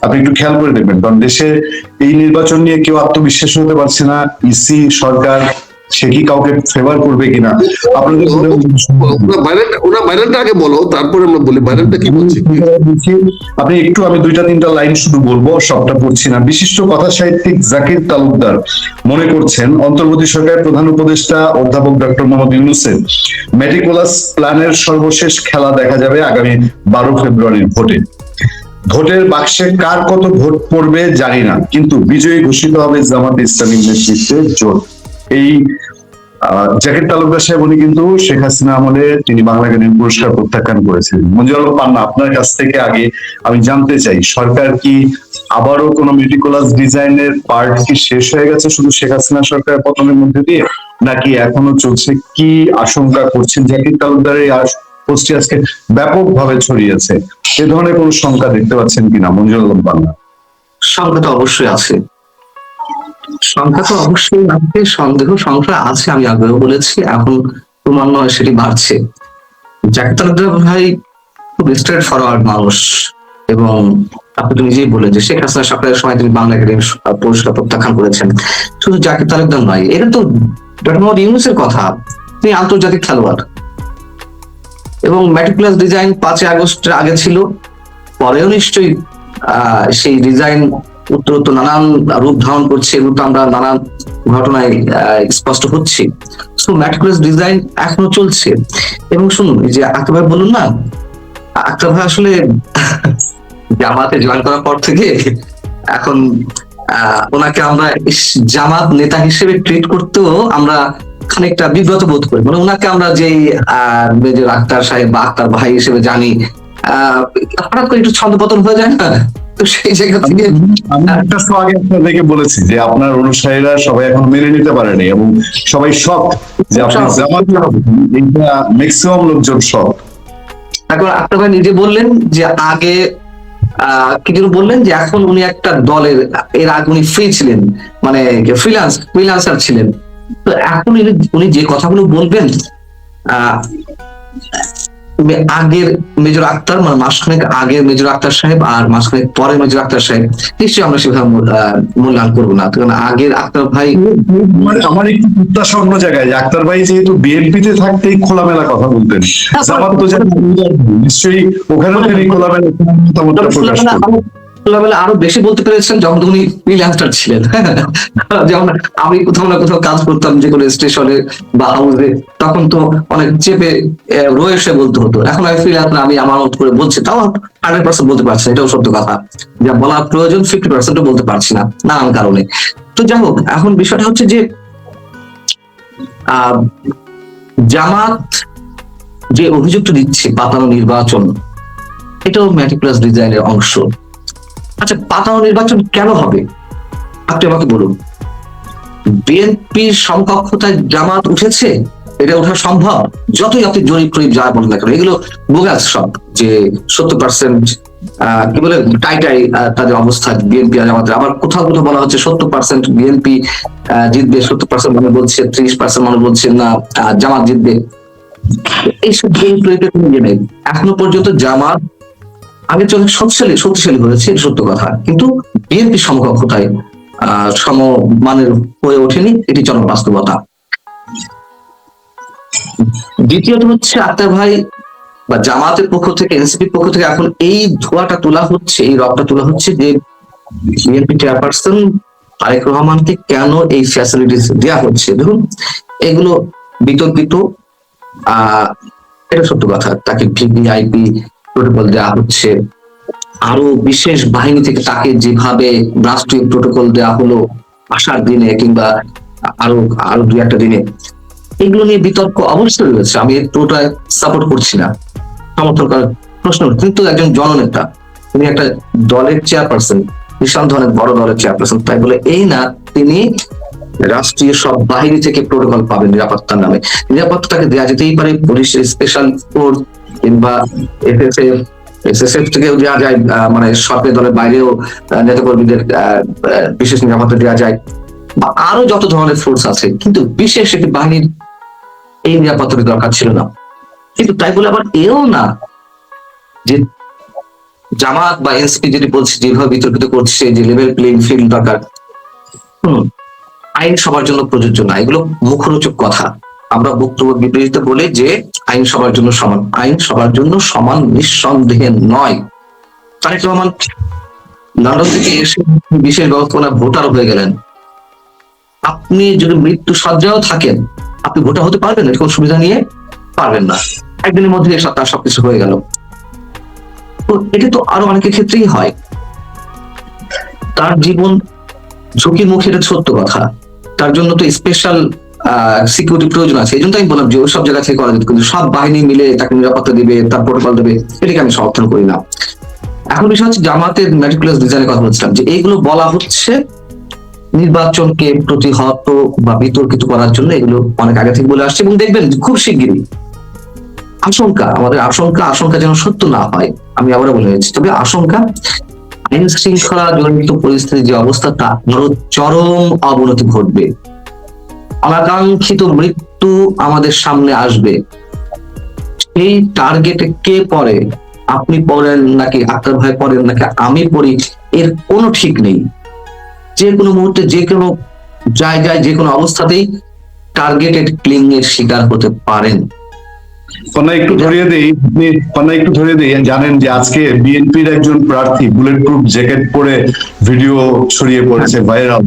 Speaker 3: আপনি একটু খেয়াল করে দেখবেন। কারণ দেশে এই নির্বাচন নিয়ে কেউ আত্মবিশ্বাসী হতে পারছে না। ইসি, সরকার, সে কি কাউকে ফেভার করবে কিনা? আপনাদের
Speaker 1: ভাইরালটা আগে বলো, তারপরে আমরা বলি ভাইরালটা কি বলছি।
Speaker 3: আপনি একটু, আমি 2-3টা লাইন শুধু বলবো, সবটা পড়ছি না। বিশিষ্ট কথা সাহিত্যিক জাকির তালুকদার মনে করছেন, অন্তর্বর্তী সরকারের প্রধান উপদেষ্টা অধ্যাপক ডক্টর মোহাম্মদ ইউনূসের মেটিকুলাস প্ল্যানের সর্বশেষ খেলা দেখা যাবে আগামী 12 ফেব্রুয়ারির ভোটে। ভোটের বাক্সে কার কত ভোট পড়বে জানি না, কিন্তু বিজয়ী ঘোষিত হবে জামাত ইসলামীর নেতৃত্বে জোট। এই জাকির তালুকদার সাহেব উনি কিন্তু শেখ হাসিনা আমলে তিনি বাংলা একাডেমি পুরস্কার প্রত্যাখ্যান করেছিলেন। মঞ্জুর আলম পান্না, আপনার কাছ থেকে আগে আমি জানতে চাই, সরকার কি আবারও কোনো মেটিকুলাস ডিজাইনের পার্ট কি শেষ হয়ে গেছে শুধু শেখ হাসিনা সরকারের পতনের মধ্যে দিয়ে, নাকি এখনো চলছে? কি আশঙ্কা করছেন? জাকির তালুকদারের এই পোস্টটি আজকে ব্যাপকভাবে ছড়িয়েছে, এ ধরনের কোনো শঙ্কা দেখতে পাচ্ছেন কিনা মঞ্জুর আলম পান্না?
Speaker 2: সংখ্যা তো অবশ্যই আছে, সন্দেহ সংখ্যা আছে। আমি আগেও বলেছি, এখন ক্রমান্বয়ে সেটি বাড়ছে। জাকির তালুকদার ভাই খুব স্ট্রেট ফরওয়ার্ড মানুষ, এবং আপনি তো নিজেই বললেন যে শেখ হাসিনা সরকারের সময় তিনি বাংলা একাডেমি পুরস্কার প্রত্যাখ্যান করেছেন। শুধু জাকির তালুকদার নয়, এটা তো ডক্টর মোহাম্মদ ইউনূসের কথা, তিনি আন্তর্জাতিক খেলোয়াড়। এবং মেটিকুলাস ডিজাইন 5 আগস্টের আগে ছিল, পরেও নিশ্চয়ই সেই ডিজাইন উত্তরোত্তর নানান রূপ ধারণ করছে, এগুলো আমরা নানান ঘটনায় স্পষ্ট হচ্ছে। সো মেটিকুলাস ডিজাইন এখনো চলছে। এবং শুনুন, এই যে আক্তার ভাই বলুন না, আক্তার ভাই আসলে জামাতে জয়েন করার পর থেকে এখন ওনাকে আমরা জামাত নেতা হিসেবে ট্রিট করতেও আমরা খানিকটা বিব্রত বোধ করি। মানে ওনাকে আমরা যে মেজর আক্তার সাহেব বা আক্তার ভাই হিসেবে জানি, হঠাৎ করে একটু ছন্দপতন হয়ে যায় না, তো সেই জায়গা থেকে
Speaker 3: আমি একটা আগে আপনাদেরকে বলেছি যে আপনার অনুসারীরা সবাই এখন মেনে নিতে পারেনি এবং সবাই শক যে আপনি জামাত, এটা ম্যাক্সিমাম লোকজন শক।
Speaker 2: এখন আক্তার ভাই নিজে বললেন যে আগে কি যেন বললেন যে এখন উনি একটা দলের, এর আগে উনি ফ্রি ছিলেন, মানে ফ্রিল্যান্সার ছিলেন। তো এখন উনি যে কথাগুলো বলবেন, আগের মেজর আক্তার, মানে মাসখানেক আগের মেজর আক্তার সাহেব আর মাসখানেক পরে মেজর আক্তার সাহেব, নিশ্চয়ই আমরা সেভাবে মূল্যায়ন করবো না। কারণ আগের আক্তার ভাই,
Speaker 3: আমার একটু প্রত্যাশা অন্য জায়গায়, যে আক্তার ভাই যেহেতু বিএনপিতে থাকতেই খোলামেলা কথা বলতেন, জামাত তো নিশ্চয়ই ওখানেও তিনি খোলামেলা
Speaker 2: খোলামেলা আরো বেশি বলতে পেরেছেন যখন উনি ফ্রিল্যান্সার ছিলেন। যেমন আমি কোথাও না কোথাও কাজ করতাম, যে কোনো স্টেশনে বা হাউসে, তখন তো অনেক চেপে রয়েছে বলতে হতো। এখন আমি ফ্রিল্যান্সার, আমি আমার মত করে বলছি, তাও 100% বলতে পারছি না, এটাও সত্য কথা। যা বলা প্রয়োজন 50% বলতে পারছি না নানান কারণে। তো যাই হোক, এখন বিষয়টা হচ্ছে যে জামাত যে অভিযোগটা দিচ্ছে পাতানো নির্বাচন, এটাও মেটিকুলাস ডিজাইনের অংশ। আচ্ছা, পাতানো নির্বাচন কেন হবে আপনি আমাকে বলুন। বিএনপির সমকক্ষতায় জামাত উঠেছে, এটা ওঠা সম্ভব? যতই আপনি জরিপ টরিপ যা বলেন না কেন, এগুলো বোগাস সব, যে 70% কি বলে টাইটাই তাদের অবস্থা বিএনপি আর জামাতের। আবার কোথাও কোথাও বলা হচ্ছে 70% বিএনপি জিতবে, 70% মানুষ বলছে, 30% মানুষ বলছে না জামাত জিতবে। এইসব নেই। এখনো পর্যন্ত জামাত আগে চলে শক্তিশালী হয়েছে, সত্য কথা, কিন্তু বিএনপি সমকক্ষতায় সমমানের হয়ে ওঠেনি, এটি চরম বাস্তবতা। দ্বিতীয়ত হচ্ছে আক্তার ভাই বা জামাতের পক্ষ থেকে, এনসিপির পক্ষ থেকে এখন এই ধোঁয়াটা তোলা হচ্ছে, এই রবটা তোলা হচ্ছে যে বিএনপি চেয়ারপারসন তারেক রহমানকে কেন এই ফ্যাসিলিটিস দেওয়া হচ্ছে। দেখুন, এগুলো বিতর্কিত, এটা সত্য কথা। তাকে ভিভিআইপি প্রোটোকল দেওয়া হচ্ছে, আরো বিশেষ বাহিনী থেকে তাকে যেভাবে রাষ্ট্রীয় প্রোটোকল দেওয়া হলো আসার দিনে কিংবা আরো আরো দু একটা দিনে, এগুলো নিয়ে বিতর্ক অবশ্যই রয়েছে। আমি পুরোটা সাপোর্ট করছি না, সমর্থন করার প্রশ্ন, কিন্তু একজন জননেতা, তিনি একটা দলের চেয়ারপারসন, বিশাল ধরনের বড় দলের চেয়ারপারসন, তাই বলে এই না তিনি রাষ্ট্রীয় সব বাহিনী থেকে প্রোটোকল পাবেন নিরাপত্তার নামে। নিরাপত্তা তাকে দেওয়া যেতেই পারে, পুলিশের স্পেশাল ফোর্স কিংবা এসএসএফ থেকেও দেওয়া যায়, মানে সরকারি দলের বাইরেও নেতাকর্মীদের বিশেষ নিরাপত্তা দেওয়া যায়, বা আরো যত ধরনের ফোর্স আছে, কিন্তু বিশেষ একটি বাহিনীর এই নিরাপত্তার দরকার ছিল না। কিন্তু তাই বলে আবার এও না যে জামাত বা এনসিপি যেটি বলছে, যেভাবে বিতর্কিত করছে যে লেভেল প্লেইং ফিল্ড দরকার, আইন সবার জন্য প্রযোজ্য না, এগুলো মুখরোচক কথা। আমরা বক্তব্য বিবৃতিতে বলি যে আইন সবার জন্য সমান, আইন সবার জন্য সমান নিঃসন্দেহে নয়। তারেক রহমান লন্ডন থেকে এসে বিশেষ ব্যবস্থাপনা ভোটার হয়ে গেলেন। আপনি যদি মৃত্যু সজ্জাও থাকেন, আপনি ভোটার হতে পারবেন এরকম সুবিধা নিয়ে? পারবেন না। একদিনের মধ্যে তার সবকিছু হয়ে গেল। তো এটা তো আরো অনেকের ক্ষেত্রেই হয়, তার জীবন ঝুঁকির মুখে, এটা সত্য কথা। তার জন্য তো স্পেশাল সিকিউরিটি প্রয়োজন আছে। এই জন্য আমি বললাম যে ওই সব জায়গা থেকে করা যেত, কিন্তু সব বাহিনী মিলে তাকে নিরাপত্তা দিবে, তার প্রোটোকল দেবে, এটাকে আমি সমর্থন করি না। এখন বিষয় হচ্ছে জামাতের মেটিকুলাস ডিজাইনের কথা বলছিলাম, যে এইগুলো বলা হচ্ছে নির্বাচনকে প্রতিহত বা বিতর্কিত করার জন্য, এগুলো অনেক আগে থেকে বলে আসছে। এবং দেখবেন খুব শিগগিরই আমাদের আশঙ্কা যেন সত্য না হয়, আমি আবারও বলে যাচ্ছি, তবে আশঙ্কা আইন শৃঙ্খলা জনিত পরিস্থিতির যে অবস্থা, তা আরো চরম অবনতি ঘটবে, অনাকাঙ্ক্ষিত মৃত্যু আমাদের সামনে আসবে। সেই টার্গেটে কে পড়ে, আপনি পড়েন নাকি আক্তার ভাই পড়েন নাকি আমি পড়ি, এর কোনো ঠিক নেই। যে কোনো মুহূর্তে, যে কোনো জায়গায়, যে কোনো অবস্থাতেই টার্গেটেড কিলিং এর শিকার হতে পারেন।
Speaker 3: একটু ধরিয়ে দেই, জানেন যে আজকে বিএনপির একজন প্রার্থী বুলেট প্রুফ জ্যাকেট পরে ভিডিও ছড়িয়ে পড়েছে ভাইরাল।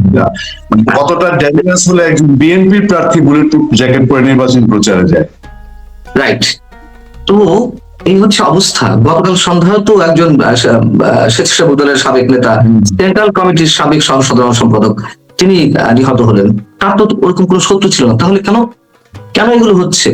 Speaker 3: কতটা ডেঞ্জারাস হলে একজন বিএনপির প্রার্থী বুলেট প্রুফ জ্যাকেট পরে নির্বাচন প্রচারে যায়?
Speaker 2: রাইট। তো এই হচ্ছে অবস্থা। গতকাল সন্ধ্যায় তো একজন স্বেচ্ছাসেবক দলের সাবেক নেতা, সেন্ট্রাল কমিটির সাবেক সাধারণ সম্পাদক, তিনি নিহত হলেন। তার তো ওরকম কোনো শত্রু ছিল না। তাহলে কেন এগুলো হচ্ছে?